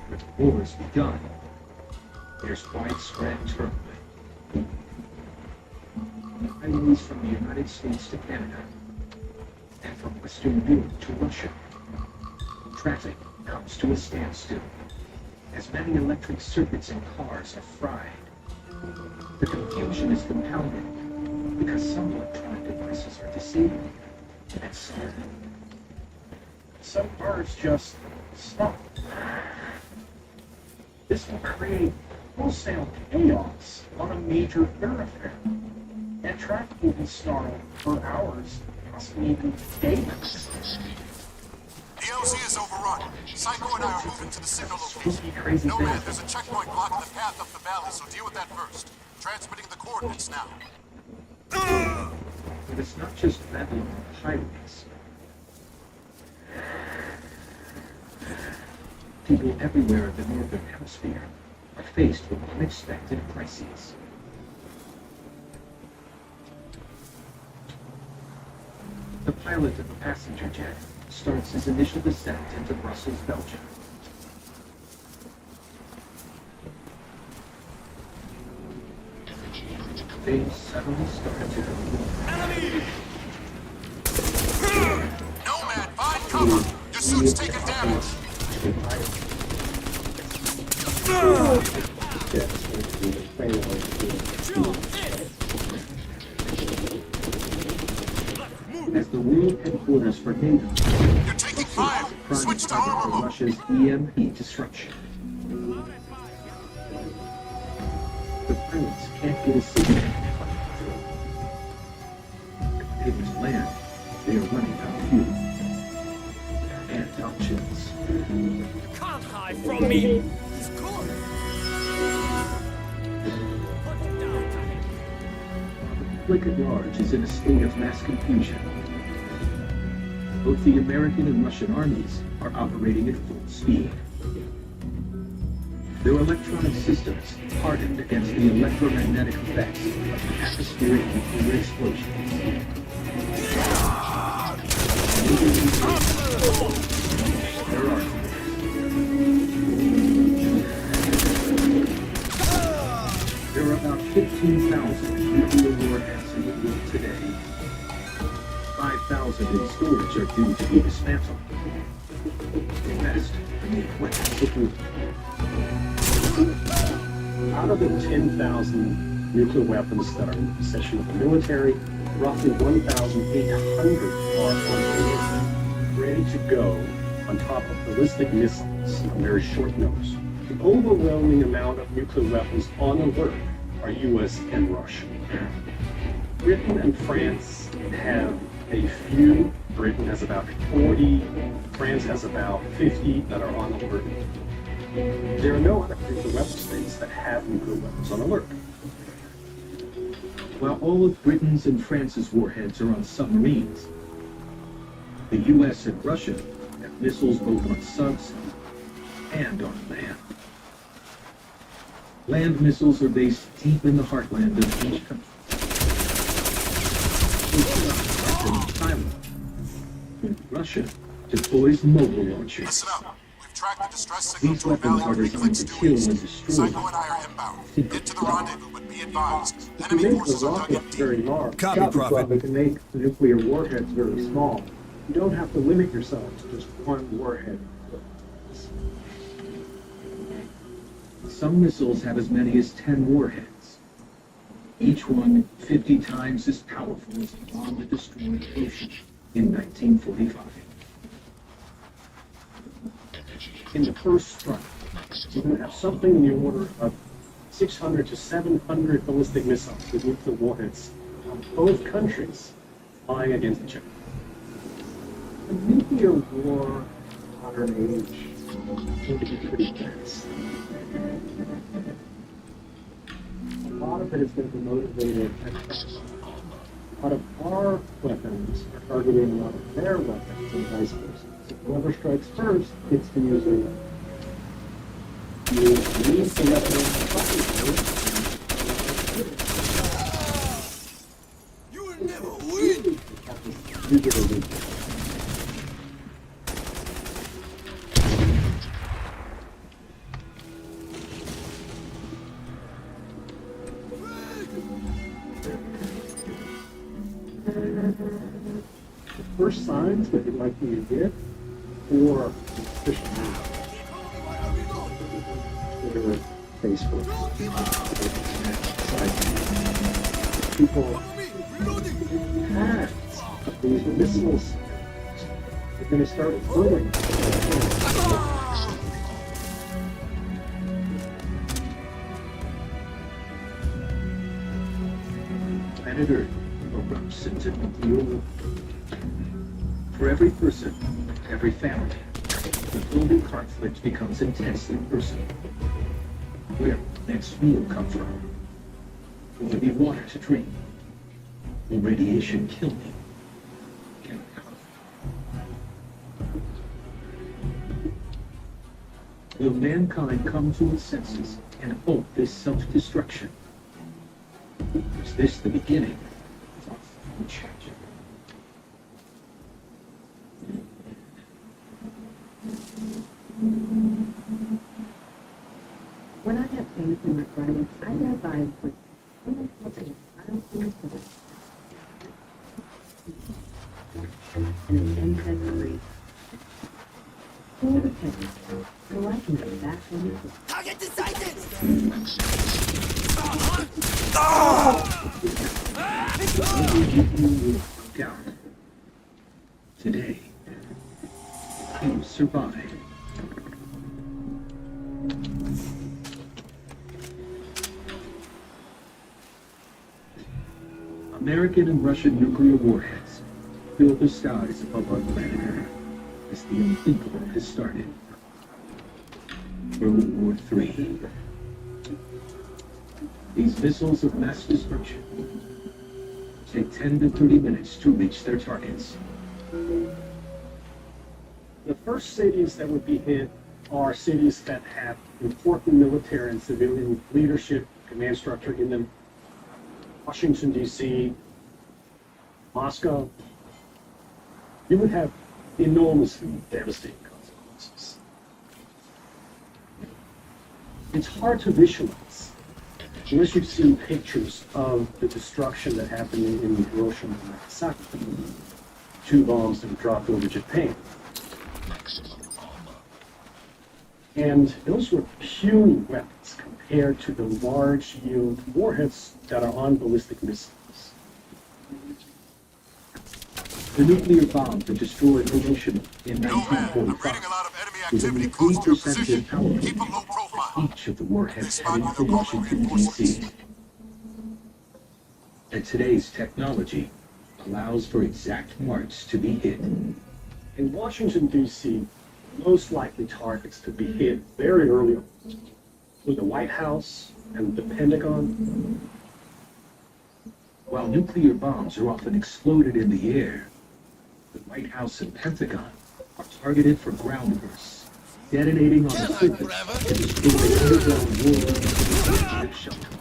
where the war has begun, there's widespread turmoil. Highways from the United States to Canada, and from Western Europe to Russia. Traffic comes to a standstill, as many electric circuits in cars are fried. The confusion is compounded because some electronic devices are disabled, and some cars just stop. This will create wholesale chaos on a major thoroughfare, and traffic will be snarled for hours, possibly even days. The LZ is overrun. Psycho and I are moving to the signal location. Nomad, there's a checkpoint blocking the path up the valley, so deal with that first. Transmitting the coordinates now. But it's not just battle on the highways. People everywhere in the northern hemisphere are faced with unexpected crises. The pilot of a passenger jet starts his initial descent into Brussels, Belgium. Things suddenly start to go wrong. Nomad, find cover! Your suit's taking damage! As the world headquarters for NATO, you're taking fire! Switch to armor mode! Russia's EMP disruption. The pilots can't get a signal. If neighbors land, they are running out of fuel. And options. You can't hide from me! He's gone! The public at large is in a state of mass confusion. Both the American and Russian armies are operating at full speed. Their electronic systems hardened against the electromagnetic effects of atmospheric nuclear explosions. There are There are about 15,000 nuclear warheads in the world today. 5,000 in storage are due to be dismantled. The rest remain weapons of war. Out of the 10,000 nuclear weapons that are in possession of the military, roughly 1,800 are on the ready to go on top of ballistic missiles on very short notice. The overwhelming amount of nuclear weapons on alert are U.S. and Russia. Britain and France have a few. Britain has about 40. France has about 50 that are on alert. There are no other nuclear weapon states that have nuclear weapons on alert. While all of Britain's and France's warheads are on submarines, the U.S. and Russia have missiles both on subs and on land. Land missiles are based deep in the heartland of each country. Thailand, when Russia deploys mobile launchers. Listen up. We've tracked the distress signal These to a weapons valley are 3 clicks designed to due kill east. and destroy. Psycho and I are inbound. Get to the rendezvous, but be advised. If you Enemy make forces the are dug in rocket deep. very large, Copy, Copy, Prophet. can make the nuclear warheads very small. You don't have to limit yourself to just one warhead. Some missiles have as many as 10 warheads, each one 50 times as powerful as the bomb that destroyed Hiroshima in 1945. In the first strike, you're going to have something in the order of 600 to 700 ballistic missiles with nuclear warheads on both countries flying against each other. The nuclear war, modern age, seems to be pretty fast. A lot of it is going to be motivated. A lot of our weapons are targeting a lot of their weapons and vice versa. So whoever strikes first gets to use their weapon. You release the weapon properly. You will never win! You get a lead. The first signs that you'd like me to get for official Twitter, Facebook, people have these missiles. They're going to start floating. Planet Earth erupts into nuclear war. For every person, every family, the global conflict becomes intensely personal. Where will the next meal come from? Will there be water to drink? Will radiation kill me? Can I cover? Will mankind come to its senses and halt this self-destruction? Is this the beginning of change? When I have things in my brain, I go by with I don't feel for it. And it ends as a read. Pull the pin, so I can get back on the floor. Target decided! Down. Today, you survive. American and Russian nuclear warheads fill the skies above our planet Earth as the unthinkable has started. World War III. These missiles of mass destruction take 10 to 30 minutes to reach their targets. The first cities that would be hit are cities that have important military and civilian leadership, command structure in them. Washington, D.C., Moscow. You would have enormously devastating consequences. It's hard to visualize unless you've seen pictures of the destruction that happened in Hiroshima and Nagasaki. 2 bombs that were dropped over Japan. And those were puny weapons compared to the large yield warheads that are on ballistic missiles. The nuclear bomb that destroyed Hiroshima in 1945 was only 3% powerful. Each of the warheads heading for Washington, D.C. And today's technology allows for exact marks to be hit. In Washington, D.C., most likely targets to be hit very early on were the White House and the Pentagon. While nuclear bombs are often exploded in the air, the White House and Pentagon are targeted for ground bursts, detonating on the surface and destroying underground war shelters.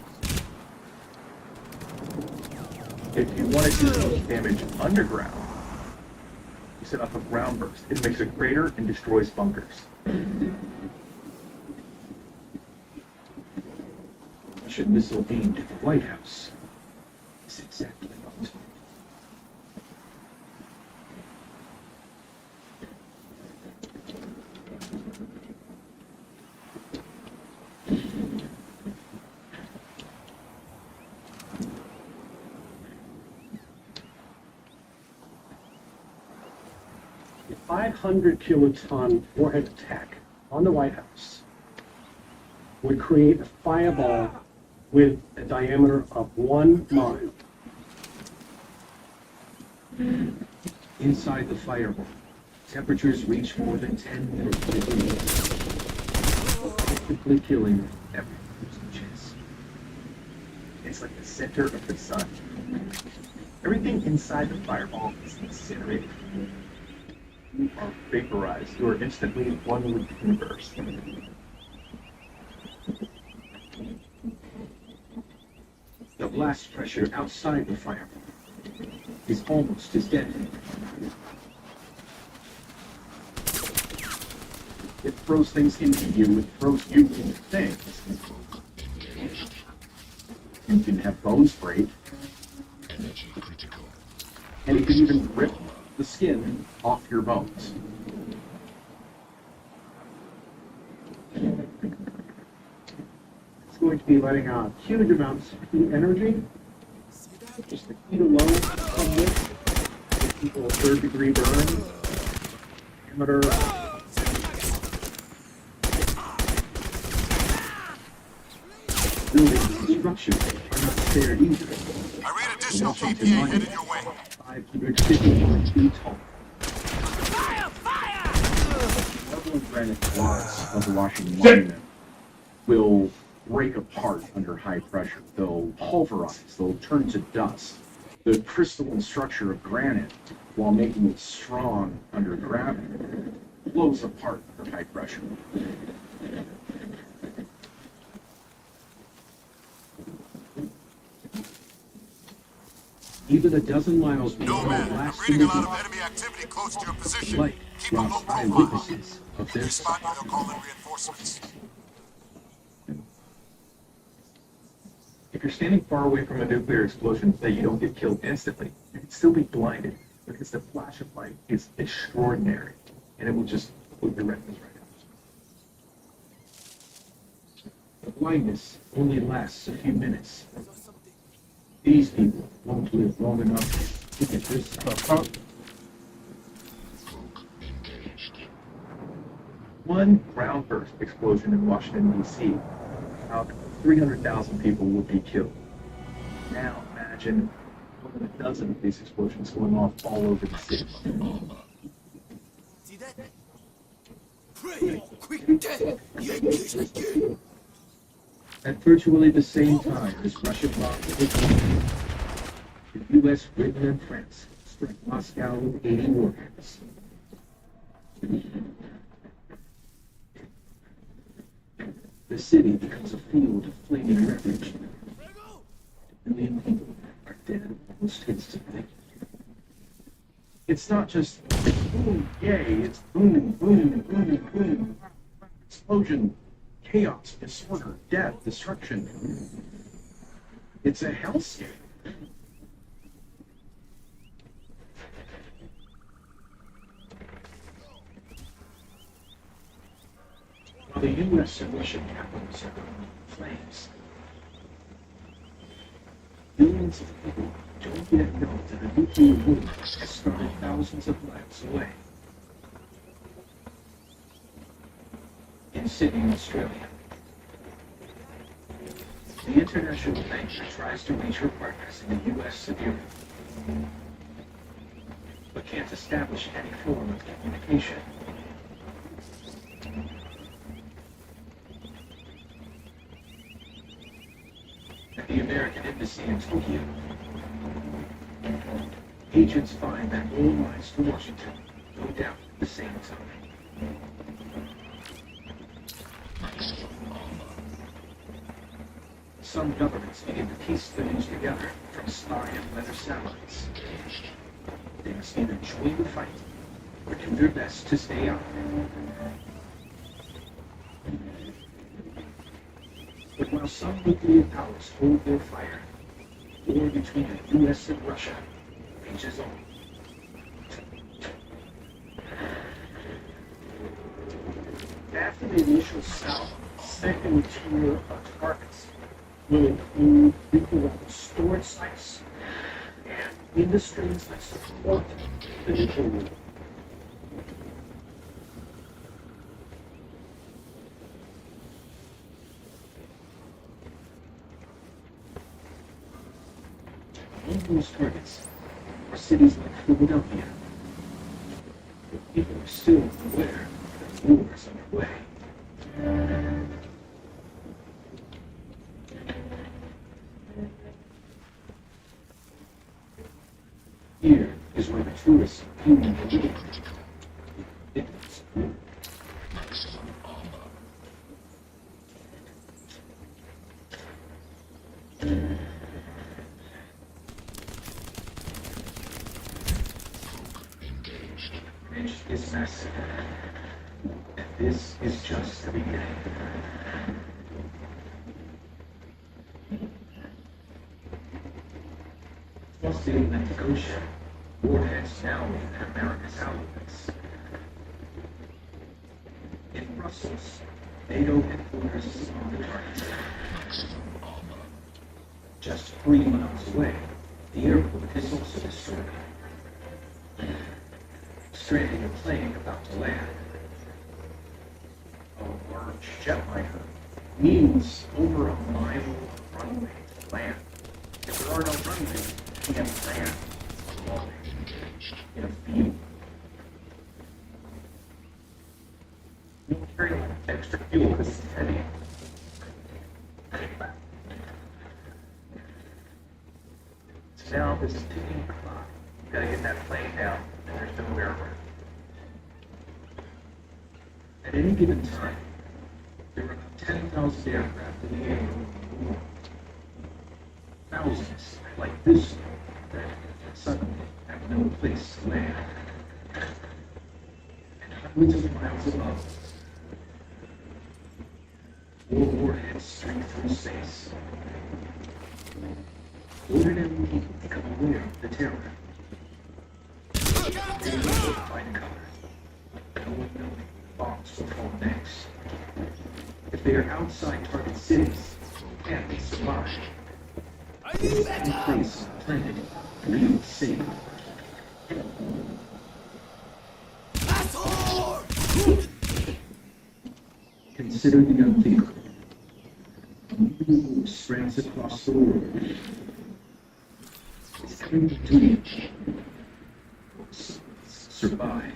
If you want to do the most damage underground, you set off a ground burst. It makes a crater and destroys bunkers. Russian missile aimed at the White House is exactly what. A 500 kiloton warhead attack on the White House would create a fireball with a diameter of 1 mile. Inside the fireball, temperatures reach more than 10 degrees, effectively killing every person's chest. It's like the center of the sun. Everything inside the fireball is incinerated. You are vaporized. You are instantly one with the universe. blast pressure outside the fireball is almost as deadly. It throws things into you, it throws you into things. You can have bones break. And you can even rip the skin off your bones. It's going to be letting out huge amounts of heat energy. Just the heat alone from this gives people a third-degree burn. Diameter. Building construction are not spared either. I read additional KPA headed your way. 550 feet tall. Marble and granite blocks of the Washington Monument will break apart under high pressure. They'll pulverize, they'll turn to dust. The crystalline structure of granite, while making it strong under gravity, blows apart under high pressure. Even a dozen miles below I'm blast reading a lot of enemy activity close to your position. light Keep a low drops profile. eyewitnesses of If their you spot me, they'll call in reinforcements. If you're standing far away from a nuclear explosion, that you don't get killed instantly, you can still be blinded because the flash of light is extraordinary, and it will just put your retinas right out. The blindness only lasts a few minutes. These people won't live long enough to get this stuff out. One ground-burst explosion in Washington, D.C., about 300,000 people would be killed. Now imagine more than a dozen of these explosions going off all over the city. See that? Pray, quick death! At virtually the same time as Russia bombed Italy, the U.S., Britain, and France struck Moscow with 80 warheads. The city becomes a field of flaming wreckage. A million people are dead almost instantly. It's not just boom, yay, it's boom, boom, boom, boom. Explosion, chaos, disorder, death, destruction. It's a hellscape. While the U.S. and Russian capitals are going in flames, billions of people don't yet know that a nuclear war has started thousands of miles away. In Sydney, Australia, the International Bank tries to reach her partners in the U.S. and Europe, but can't establish any form of communication. At the American Embassy in Tokyo, agents find that all lines to Washington go down at the same time. Some governments begin to piece the news together from spy and weather satellites. They must either join the fight or do their best to stay out. But while some nuclear powers hold their fire, war between the U.S. and Russia rages on. After the initial salvo, the second tier of targets will include nuclear storage sites and industries that support the nuclear war. Among those targets are cities like Philadelphia, where people are still aware that war is underway. Here is where the tourists fuel the little victims of war. mess. And this is just the beginning. Across the Atlantic Ocean, warheads now in America's outlets. In Brussels, NATO headquarters on the target. Just 3 miles away, the airport is also destroyed. Stranding a plane about to land. A large jetliner means over a mile of runway to land. If there are no runways, you can't land in a field. You don't carry extra fuel because it's heavy. So now this is ticking clock. You gotta get that plane down, and there's nowhere around. At any given time, there are about 10,000 aircraft in the air. Thousands like this one that suddenly have no place to land. And hundreds of miles above, 4 warheads streak through space. Ordinary people become aware of the terror. They find cover. No one knowing bombs will fall next. If they are outside target cities, can they survive? Is any place on the planet really safe? Consider the unthinkable. War spreads across the world. It's coming to you. Survive.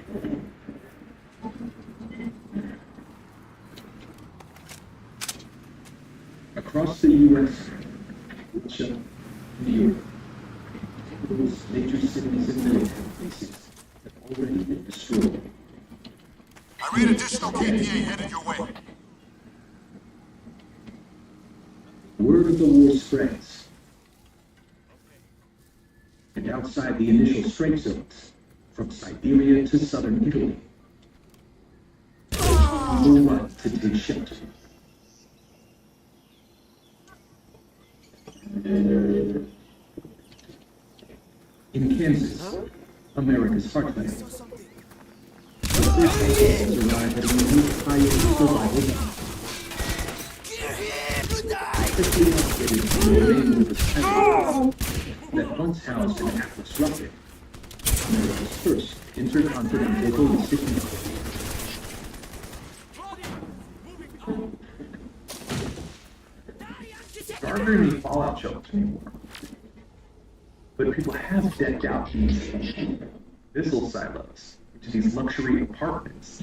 Across the U.S., Russia, and Europe, those major cities and military bases have already been destroyed. I read additional KPA headed your way. Word of the war spreads. And outside the initial strike zones, from Siberia to southern Italy, people run to take shelter. In Kansas, America's heartland, the first soldiers arrived at a unique high-end survival camp. Quickly upgraded from the name of the Crysis that once housed an Atlas rocket, America's first intercontinental ballistic missile. There aren't very many Fallout shelters anymore. But people have decked out these missile silos, which are these luxury apartments.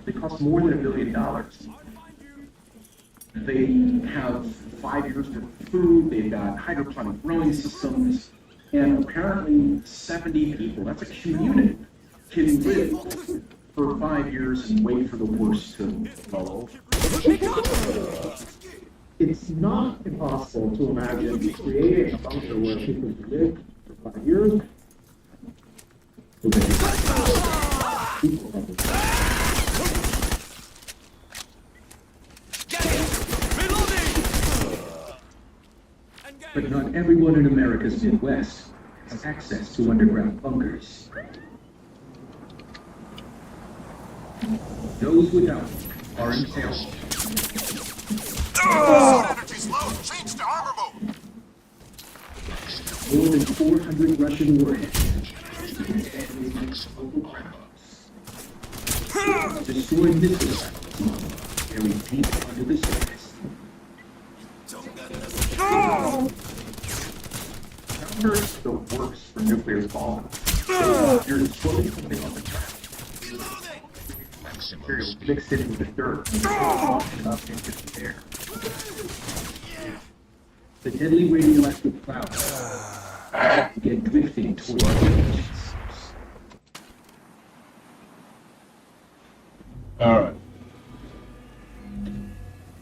They cost more than $1 billion. They have 5 years worth of food, they've got hydroponic growing systems, and apparently 70 people, that's a community, can live for 5 years and wait for the worst to blow over. It's not impossible to imagine creating a bunker where people can live for 5 years. But not everyone in America's Midwest has access to underground bunkers. Those without are entailed. Energy's low. Change to armor mode. More than 400 Russian warheads destroyed missile silos buried deep under the surface. Numbers the worst for nuclear fallout. You're destroying something on the ground. Material mixed in with the dirt and washing up into the air. The deadly radioactive clouds begin drifting toward our villages. Alright.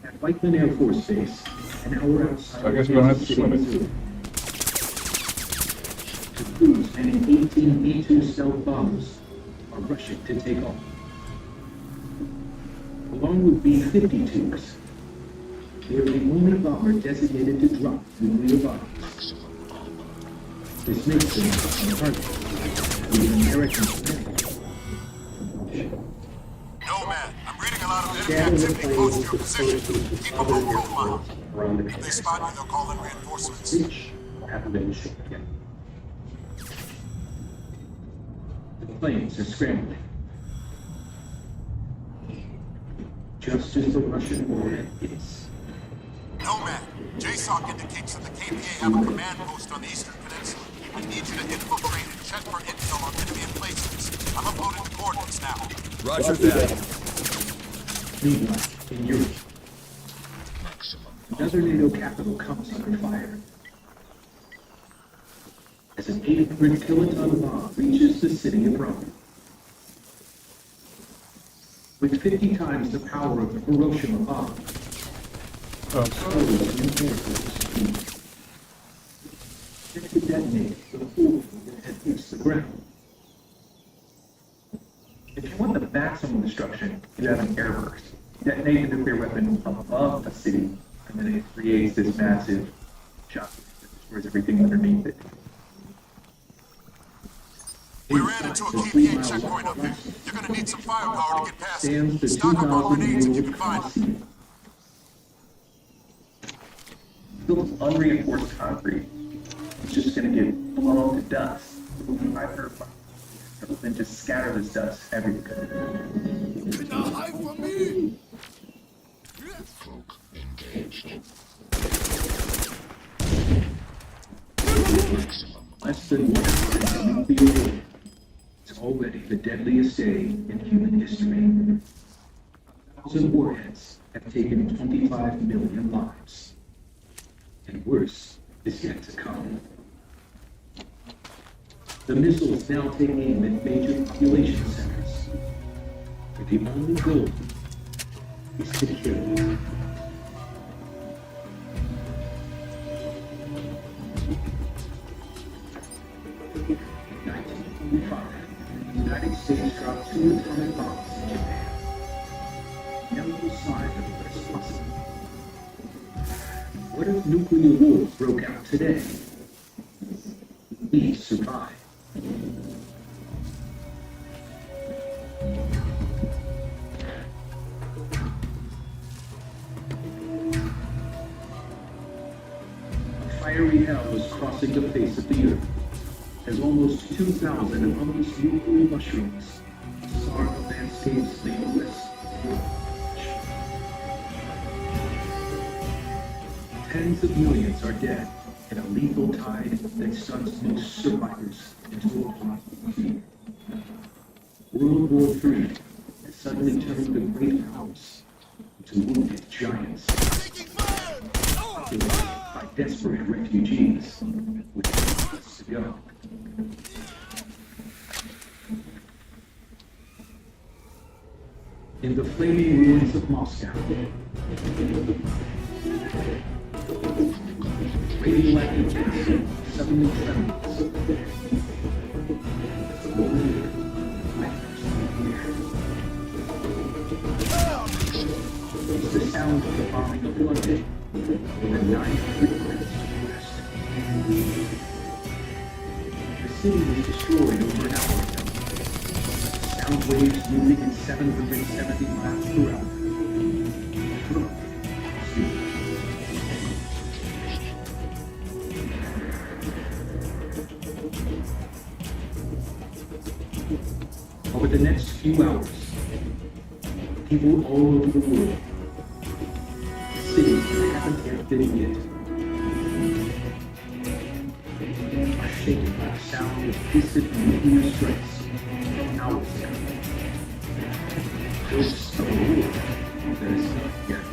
At Whiteman Air Force Base, an hour outside I guess we don't have to swim it. To cruise and 18 B-2 stealth bombers are rushing to take off. Along with B-52s, they are the only bomber designated to drop nuclear bombs. This makes them a target with an American command. Nomad, I'm reading a lot of enemy activity close to your position. Keep a low profile. If they spot you, they'll call in reinforcements. The planes are scrambling. Just as the Russian warhead hits. Nomad, JSOC indicates that the KPA have a command post on the Eastern Peninsula. I need you to infiltrate and check for intel on enemy emplacements. I'm uploading the coordinates now. Roger that. Meanwhile, in Europe, another NATO capital comes under fire. As an 800-kiloton bomb reaches the city of Rome. With 50 times the power of the Hiroshima bomb, it could detonate before it hits the ground. If you want the maximum destruction, you have an airburst. Detonate the nuclear weapon above a city, and then it creates this massive shock that destroys everything underneath it. We ran into a KPA checkpoint up here. You're gonna need some firepower to get past it. Stock up on grenades if you can find them. Built unreinforced concrete. It's just gonna get blown to dust by airfire. It'll then just scatter this dust everywhere. Less than 1 hour to the war. It's already the deadliest day in human history. 1,000 warheads have taken 25 million lives. And worse is yet to come. The missiles now take aim at major population centers. But the only goal is to kill. The United States dropped 2 atomic bombs in Japan. No sign of the responsibility. What if nuclear war broke out today? We survive. A fiery hell is crossing the face of the earth, as almost 2,000 of these nuclear mushrooms scar the landscapes of the U.S. Tens of millions are dead in a lethal tide that stuns most survivors into a hot fever. World War III has suddenly turned the great powers into wounded giants, populated by desperate refugees with nowhere to go. In the flaming ruins of Moscow, radioactive gas suddenly trembles. It's the sound of the bombing of London in the 900 miles west. The city was destroyed over an hour ago. Sound waves moving in 770 miles per hour. Over the next few hours, people all over the world, cities that haven't yet been hit, are shaken by the sound of distant nuclear strikes hours ago. Ghosts of a war that is not yet.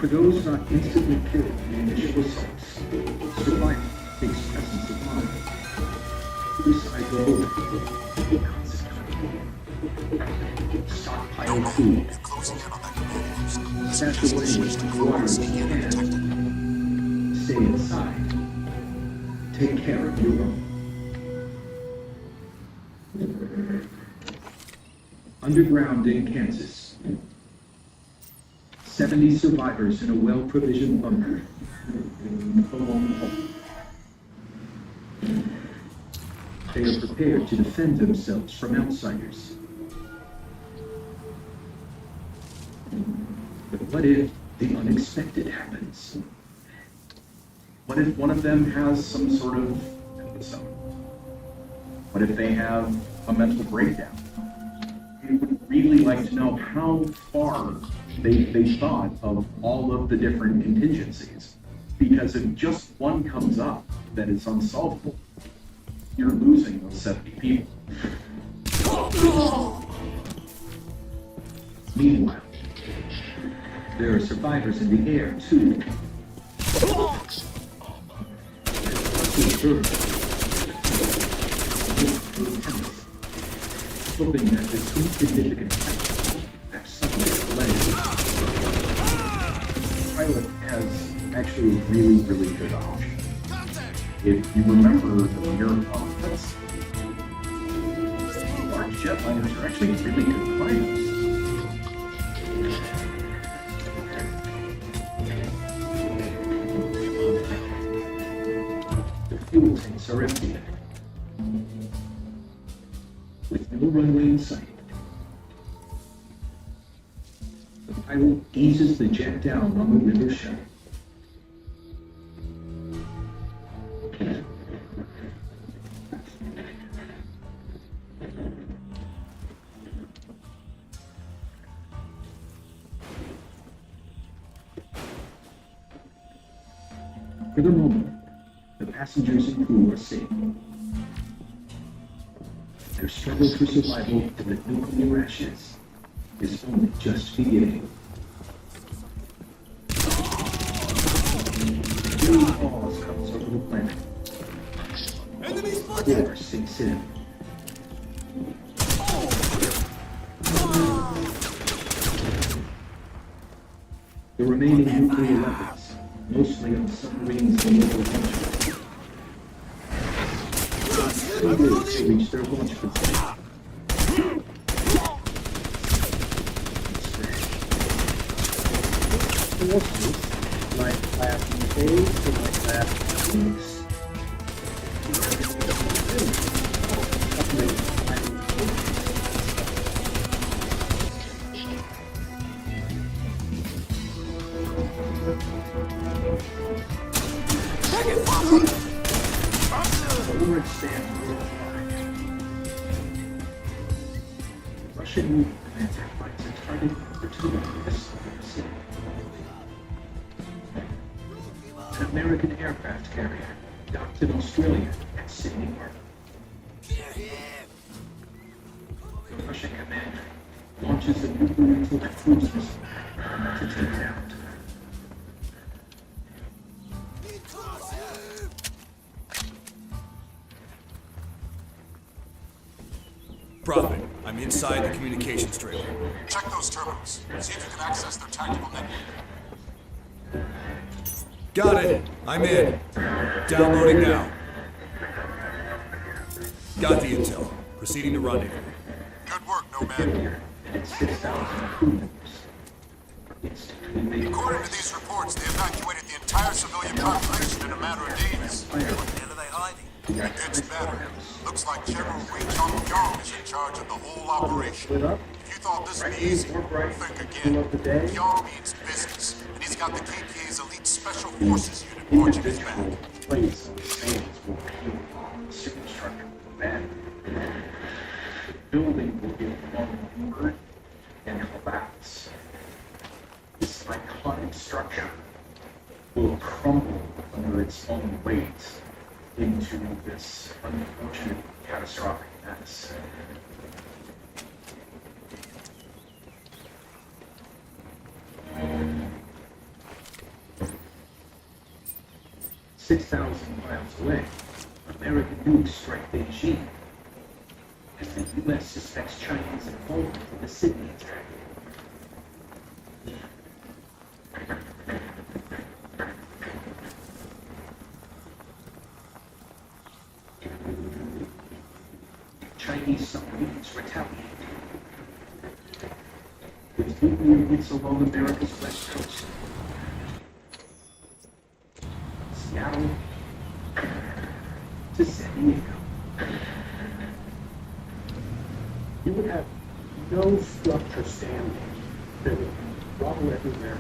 For those not instantly killed in the initial assaults, survival takes presence of mind. Suicide road, stockpile food, stash away water and stay inside. Take care of your own. Underground in Kansas. 70 survivors in a well-provisioned bunker. They are prepared to defend themselves from outsiders. But what if the unexpected happens? What if one of them has some sort of episode? What if they have a mental breakdown? We would really like to know how far they thought of all of the different contingencies. Because if just one comes up that is unsolvable, you're losing those 70 people. Meanwhile, there are survivors in the air, too. Hoping that this insignificant that suddenly delayed. Pilot has actually a really, really good option. If you remember the Mirror pilots, large jetliners are actually really good pilots. The fuel tanks are empty. With no runway in sight, the pilot eases the jet down on the river shuttle. For the moment, the passengers and crew are safe. Their struggle for survival amid nuclear ashes is only just beginning. New pause comes over the planet. War sinks in. The remaining nuclear weapons, mostly on submarines and naval launchers, to reach their launch position. Forces might last days, they might last weeks. Russian commander finds a target opportunity this city. An American aircraft carrier docked in Australia at Sydney Harbor. The Russian commander launches a nuclear cruise missile to take it out. Prophet, I'm inside the communications trailer. Check those terminals. See if you can access their tactical network. Got it. I'm in. Downloading now. Got the intel. Proceeding to rendezvous. Good work, Nomad. According to these reports, they evacuated the entire civilian population in a matter of days. Where the hell are they hiding? It gets better. Looks like General Wei Chong is in charge of the whole operation. If you thought this would be easy, think again. Yang means business, and he's got the KPA's elite special forces unit watching his back. Building will get blown apart and collapse. This iconic structure will crumble under its own weight into this unfortunate catastrophic mess. $6,000 miles away, American nukes strike Beijing as the U.S. suspects Chinese involvement in the Sydney attack. Chinese submarines retaliate. With fleet movements along America's west coast. Seattle to San Diego. You would have no structure standing that would rubble everywhere.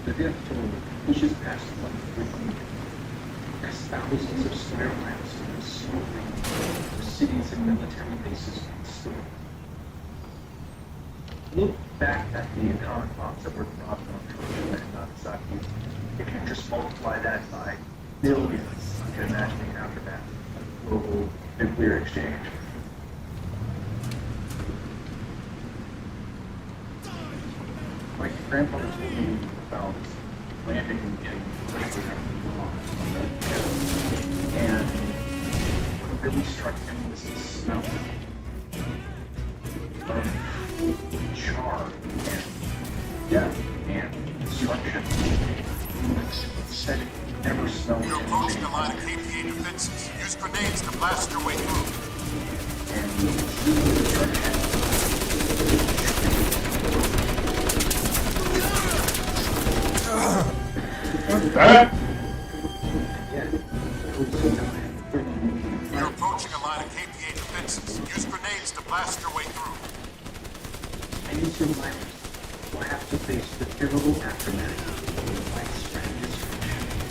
The death toll pushes past 1,300 as thousands of square miles of smoking for cities and military bases still. Look back at the atomic bombs that were dropped on Hiroshima and Nagasaki. If you just multiply that by millions, you can imagine the aftermath of global nuclear exchange. My grandfather told me about landing in and what really struck him was the smell of char and death and destruction. He said it never smelled. You're approaching a line of KPA defenses. Use grenades to blast your way through. And you can see the destruction. You're approaching a line of KPA defenses. Use grenades to blast your way through. Any survivors will have to face the terrible aftermath of widespread destruction.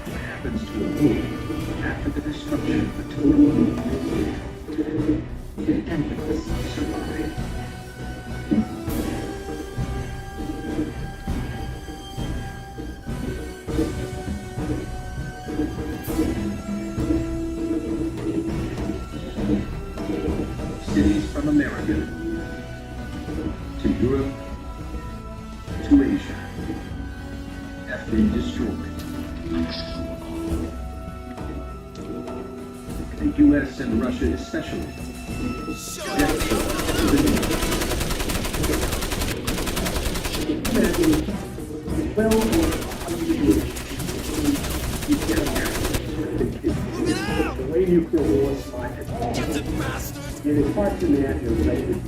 What happens to a world after the destruction of the total nuclear? It ended with some surviving. Cities from America to Europe to Asia have been destroyed. The U.S. and Russia especially. The way nuclear wars started, it is hard to imagine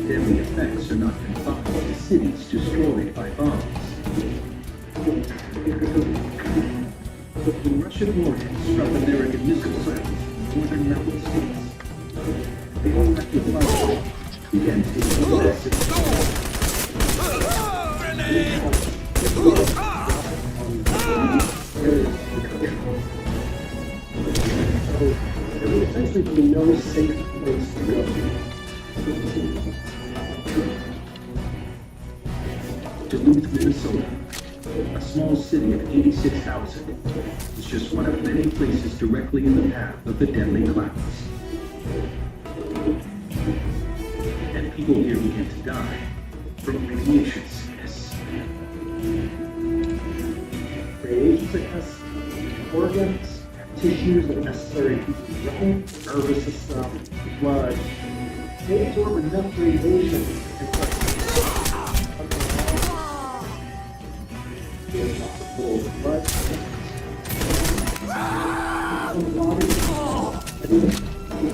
Deadly effects are not confined to cities destroyed by bombs. When Russian warheads struck American missile sites in northern mountain states, the electric fire began taking massive there would essentially be no safe place to go. Duluth, Minnesota, a small city of 86,000, is just one of many places directly in the path of the deadly clouds. And people here begin to die from radiation sickness. Radiation sickness, organs, tissues that are necessary to keep running, nervous system, blood. They absorb enough radiation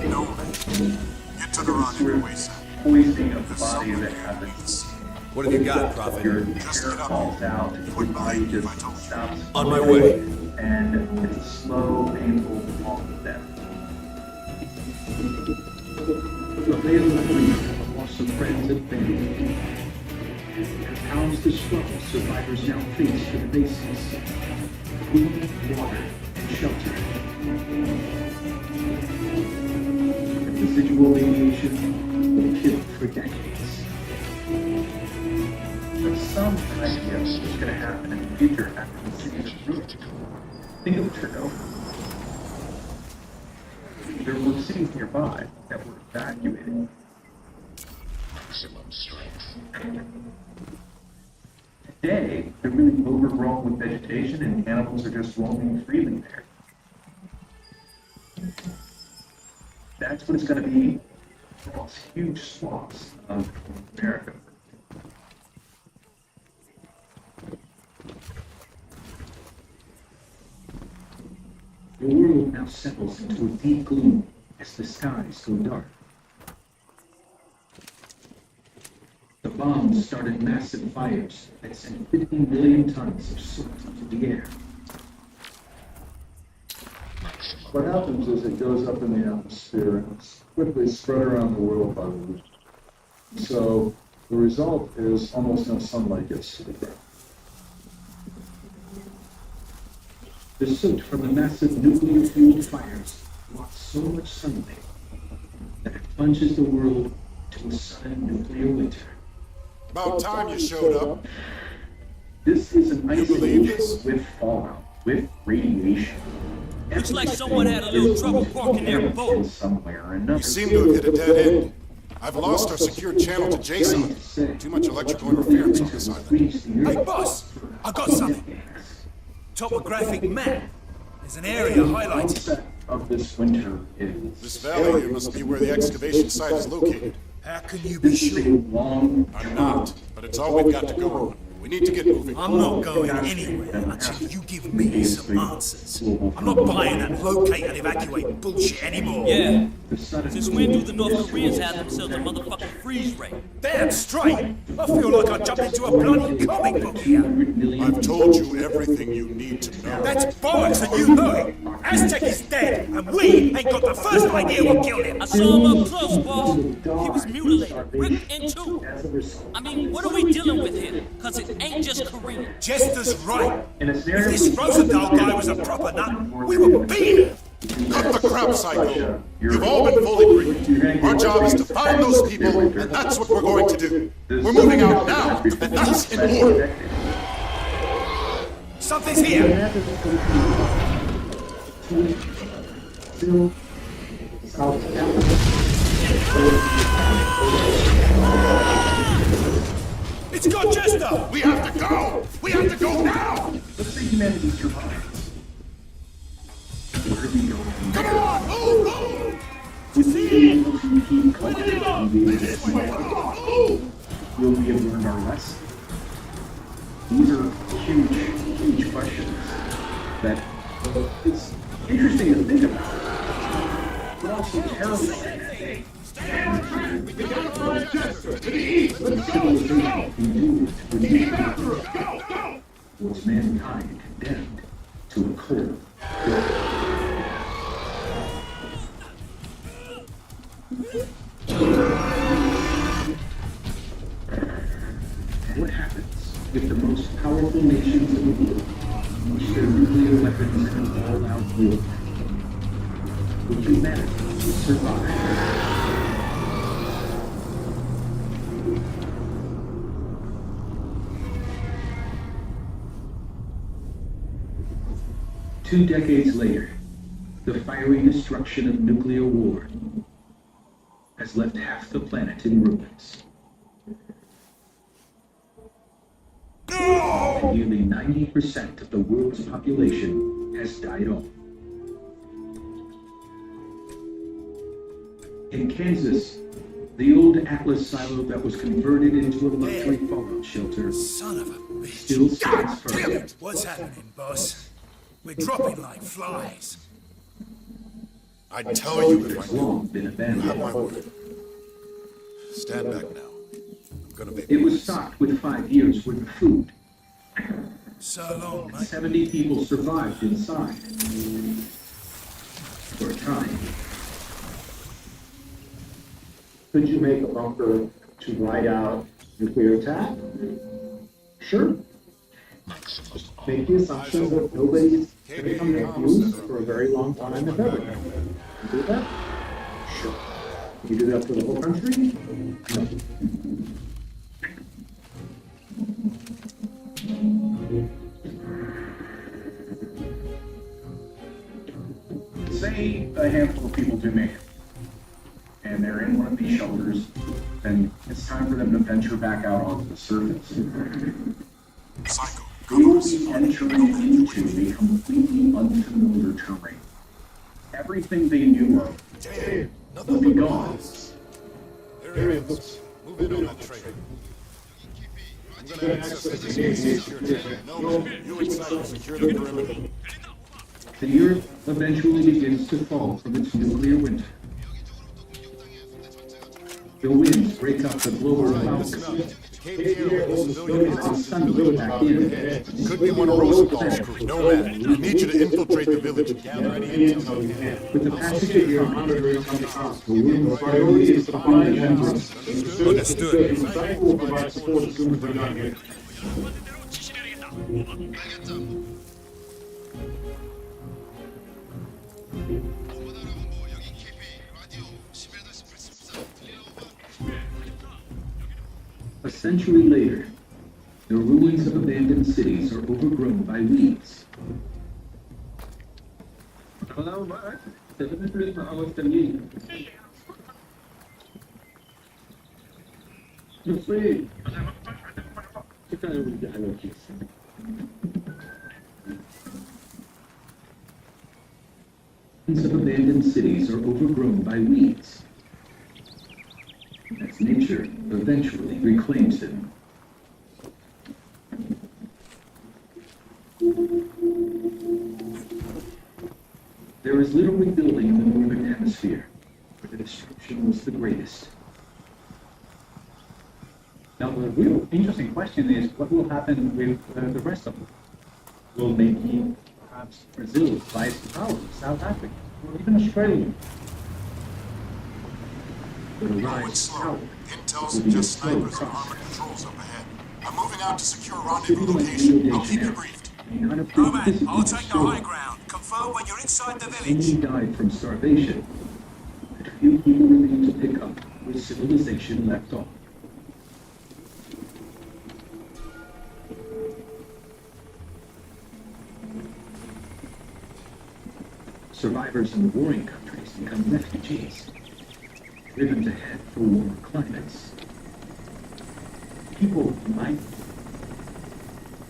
No. Get to the rendezvous wayside. Poisoning of the body that happens. What have you got, Prophet? Your hair falls out, your body just stops. On my way. And it's a slow, painful, awful death. But they have the loss of friends and family. And pounds the struggle survivors now face for the basics. Food, water, and shelter. And residual radiation will kill for decades. But some idea of what's going to happen in the future after the city is ruined. Think of Chernobyl. There were cities nearby that were evacuated. Maximum strength. Today, they're really overgrown with vegetation and animals are just roaming freely there. That's what it's going to be across huge swaths of America. The world now settles into a deep gloom as the skies go dark. The bombs started massive fires that sent 50 million tons of soot into the air. What happens is it goes up in the atmosphere and it's quickly spread around the world by the wind. So the result is almost no sunlight gets to the ground. The soot from the massive nuclear-fueled fires blocks so much sunlight that it plunges the world to a sudden nuclear winter. About time you showed up. This is an ice believe age this? with fallout, with radiation. Looks like someone had a little trouble parking their boat. Somewhere or another. You seem to have hit a dead end. I've lost our secure channel to Jason. Too much electrical interference on this island. Hey, boss, I got something. Topographic map. There's an area highlighted. Of this winter is This valley here must be where the excavation site is located. How can you be this sure? big, long, I'm not, but it's all we've got to go on. We need to get moving. I'm not going anywhere until you give me some answers. I'm not buying that locate and evacuate bullshit anymore. Yeah. Since when do the North Koreans have themselves a motherfucking freeze rate? Damn straight! I feel like I jumped into a bloody comic book here. I've told you everything you need to know. That's bollocks and you know it! Aztec is dead, and we ain't got the first idea what killed him! I saw him up close, boss. He was mutilated, ripped in two. I mean, what are we dealing with here? Cause it ain't just Korean. Jester's right. If this Rosendahl guy was a proper nut, we would beat him! Cut the crap, Psycho! You've all been fully briefed. Our job is to find those people, and that's what we're going to do. We're moving out now, and that's in order. Something's here! It's got Jester! We have to go! We have to go now! Let's see humanity survive. Where do we go? Come on! Move! Move! With the able to keep collectively, will we have learned our lesson? These are huge, huge questions that it's interesting to think about, but also terrifying. We gotta find Jester! To the east! Let's go! Let's go! Keep after us! Go! Go! Was mankind condemned to a cold what happens if the most powerful nations in the world launch their nuclear weapons in an all-out war? Will humanity survive? 2 decades later, the fiery destruction of nuclear war has left half the planet in ruins. And nearly 90% of the world's population has died off. In Kansas, the old Atlas silo that was converted into a luxury fallout shelter Son of a bitch. still stands God damn firm. it! What's happening, boss? We're dropping like flies. I'd tell you if I It's knew. long been You have abandoned. my word. Stand back now. I'm gonna make It was peace. stocked with 5 years' worth of food. So long, mate. 70 people survived inside. For a time. Could you make a bunker to ride out nuclear attack? Sure. Make the assumption that nobody's going to come near you for a very long time, if ever. You do that? Sure. You do that for the whole country? No. Say a handful of people do make it, and they're in one of these shelters, then it's time for them to venture back out onto the surface. Psycho, We will be entering into a completely unfamiliar terrain. Everything they knew of will be gone. area looks. Move in on that train. I'm gonna access the gate security. No, you inside secure the perimeter. The Earth eventually begins to fall from its nuclear winter. The winds break up the global clouds. Could be one of Rosenthal's crew, Nomad. I need you to infiltrate the village and gather any intel you can. With the passage of your monitoring on the house, the wind Priority is to find members. Understood. Site will provide support as soon as they're done here. A century later, the ruins of abandoned cities are overgrown by weeds. Ruins of abandoned cities are overgrown by weeds. As nature eventually reclaims them. There is little rebuilding in the northern hemisphere, where the destruction was the greatest. Now, the real interesting question is, what will happen with the rest of them? Will maybe perhaps Brazil rise to power, South Africa, or even Australia? Going slow. Intel suggests snipers and armored patrols up ahead. I'm moving out to secure a rendezvous location. I'll keep you briefed. Nomad, I'll take the high ground. Confirm when you're inside the village. Many died from starvation, but few people remain to pick up where civilization left off. Survivors in the warring countries become refugees, driven to head for warmer climates. People might,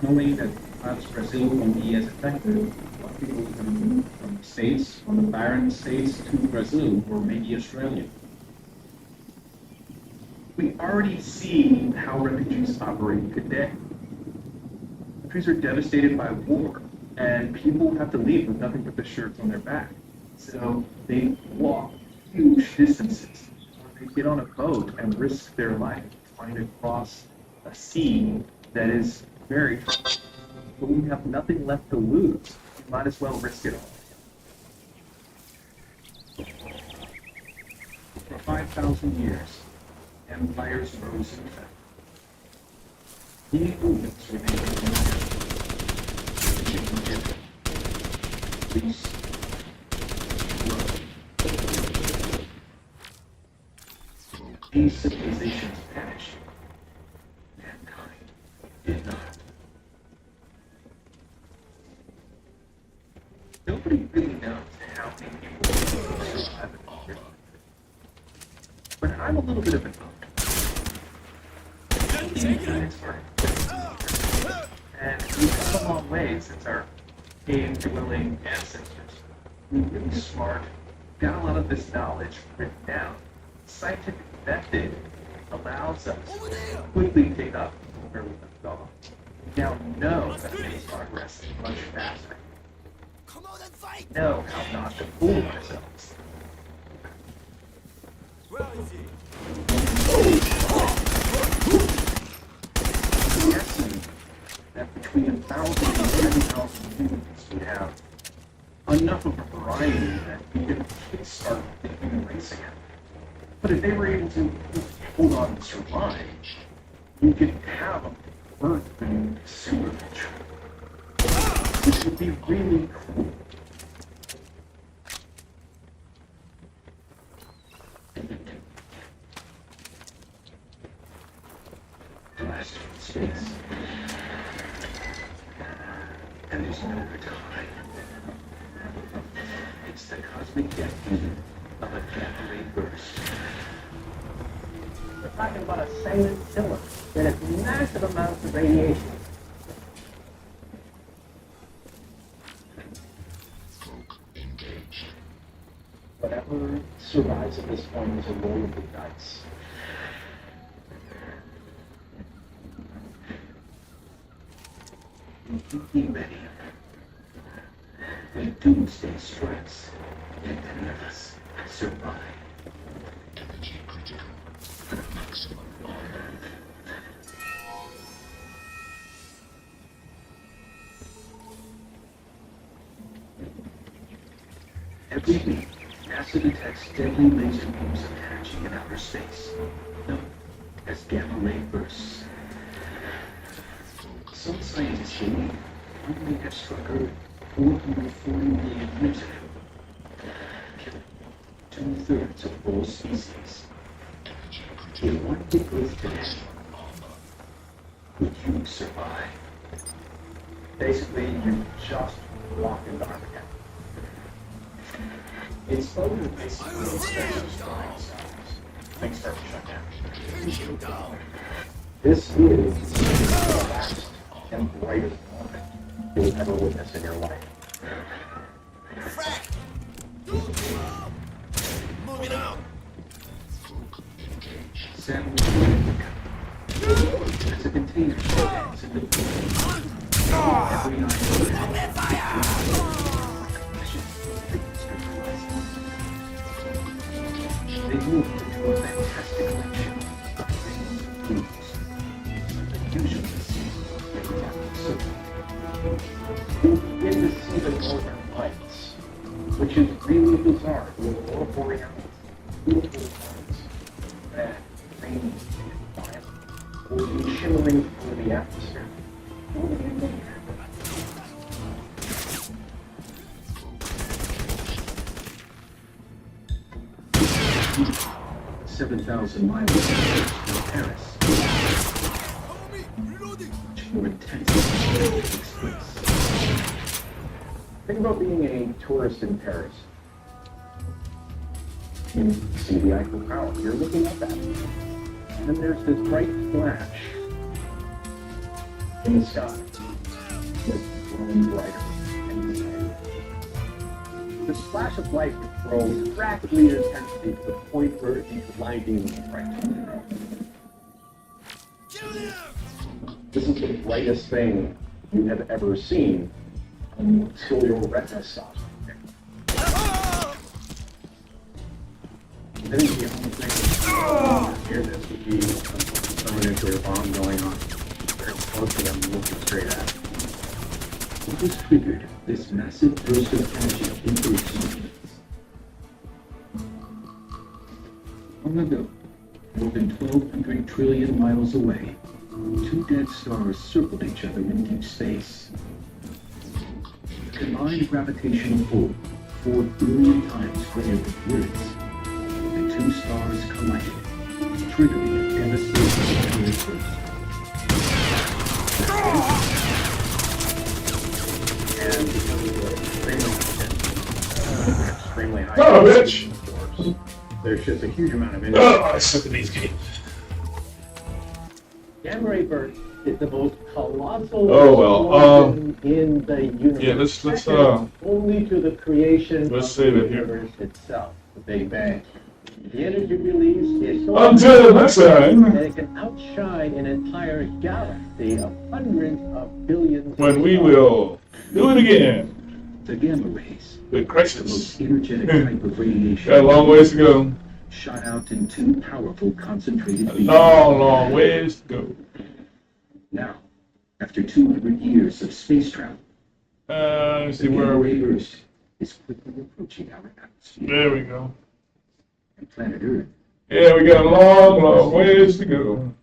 knowing that perhaps Brazil won't be as affected, a lot of people come from the States, from the barren states to Brazil, or maybe Australia. We already see how refugees operate today. Countries are devastated by war, and people have to leave with nothing but the shirts on their back. So they walk huge distances, or they get on a boat and risk their life trying to cross a sea that is very troubled. But we have nothing left to lose. We might as well risk it all. For 5,000 years, empires rose and fell. Many movements remained Greece, Rome. These civilizations vanished. Mankind did not. Nobody really knows how many people survive in here. But I'm a little bit of an expert. And we've come a long way since our cave-dwelling ancestors. We're really smart, got a lot of this knowledge written down. Scientific method allows us to quickly pick up where we left off. We now know that things progress much faster. We know how not to fool ourselves. Guessing that between 1,000 and 10,000 humans we have enough of a variety that we could kickstart the human race again. But if they were able to hold on and survive, we could have a birth-bound superculture, which would be really cool. Blast from space. And there's no time. It's the cosmic death of a gamma-ray burst. We're talking about a silent killer that has massive amounts of radiation. Whatever survives at this point is a roll of the dice. completely ready. When doomsday strikes, and any of us survive. Every week, NASA detects deadly laser beams of energy in outer space, known as gamma ray bursts. Some scientists believe one may have struck Earth 440 million years ago, killing 2/3 of all species. If one did Earth today, would you survive? Basically, you just walked into Armageddon. It's over basically expensive starting cells. Things start to shut down. This is the last and brightest moment you'll ever witness in your life. Moving out. Sam as a container stands in the every night. They move into a fantastic collection of things and foods that usually see every episode. You begin to see the northern lights, which is really bizarre. The aurora borealis, beautiful lights, red, green, violet, will be shimmering through the atmosphere. 7,000 miles from Paris. Much more intense takes place. Think about being a tourist in Paris. You see the Eiffel Tower, you're looking up at it. And then there's this bright flash in the sky that's growing brighter and brighter. The splash of light grows rapidly in intensity to the point where it's blinding bright. This is the brightest thing you have ever seen until your retina stops. I think the only thing hear this would be a thermonuclear bomb going on very close to them looking straight at it. What has triggered this massive burst of energy into existence? Long ago, more than 1,200 trillion miles away, two dead stars circled each other in deep space. The combined gravitational pull, 4 billion times greater than Earth's, the two stars collided, triggering a devastating nuclear burst. And because of the extremely high Son of a bitch! force, there's just a huge amount of energy. Oh, I suck at these games. Gamma ray burst is the most colossal Oh, well, in the universe. Yeah, let's Second only to the creation let's of save the it here. universe itself, the Big Bang. The energy release is so Until next time. that it can outshine an entire galaxy of hundreds of billions. When we will do it again. The gamma rays, With the Crysis. most energetic type of radiation, Got a long ways to go. shot out in two powerful concentrated A beams. long, long ways to go. Now, after 200 years of space travel, Let's see the where gamma are ray we. burst is quickly approaching our atmosphere There we go. and planet Earth. Yeah, we got a long, long ways to go.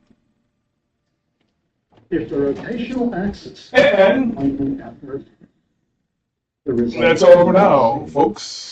If the rotational axis And pointing at Earth, the result that's all for now, folks.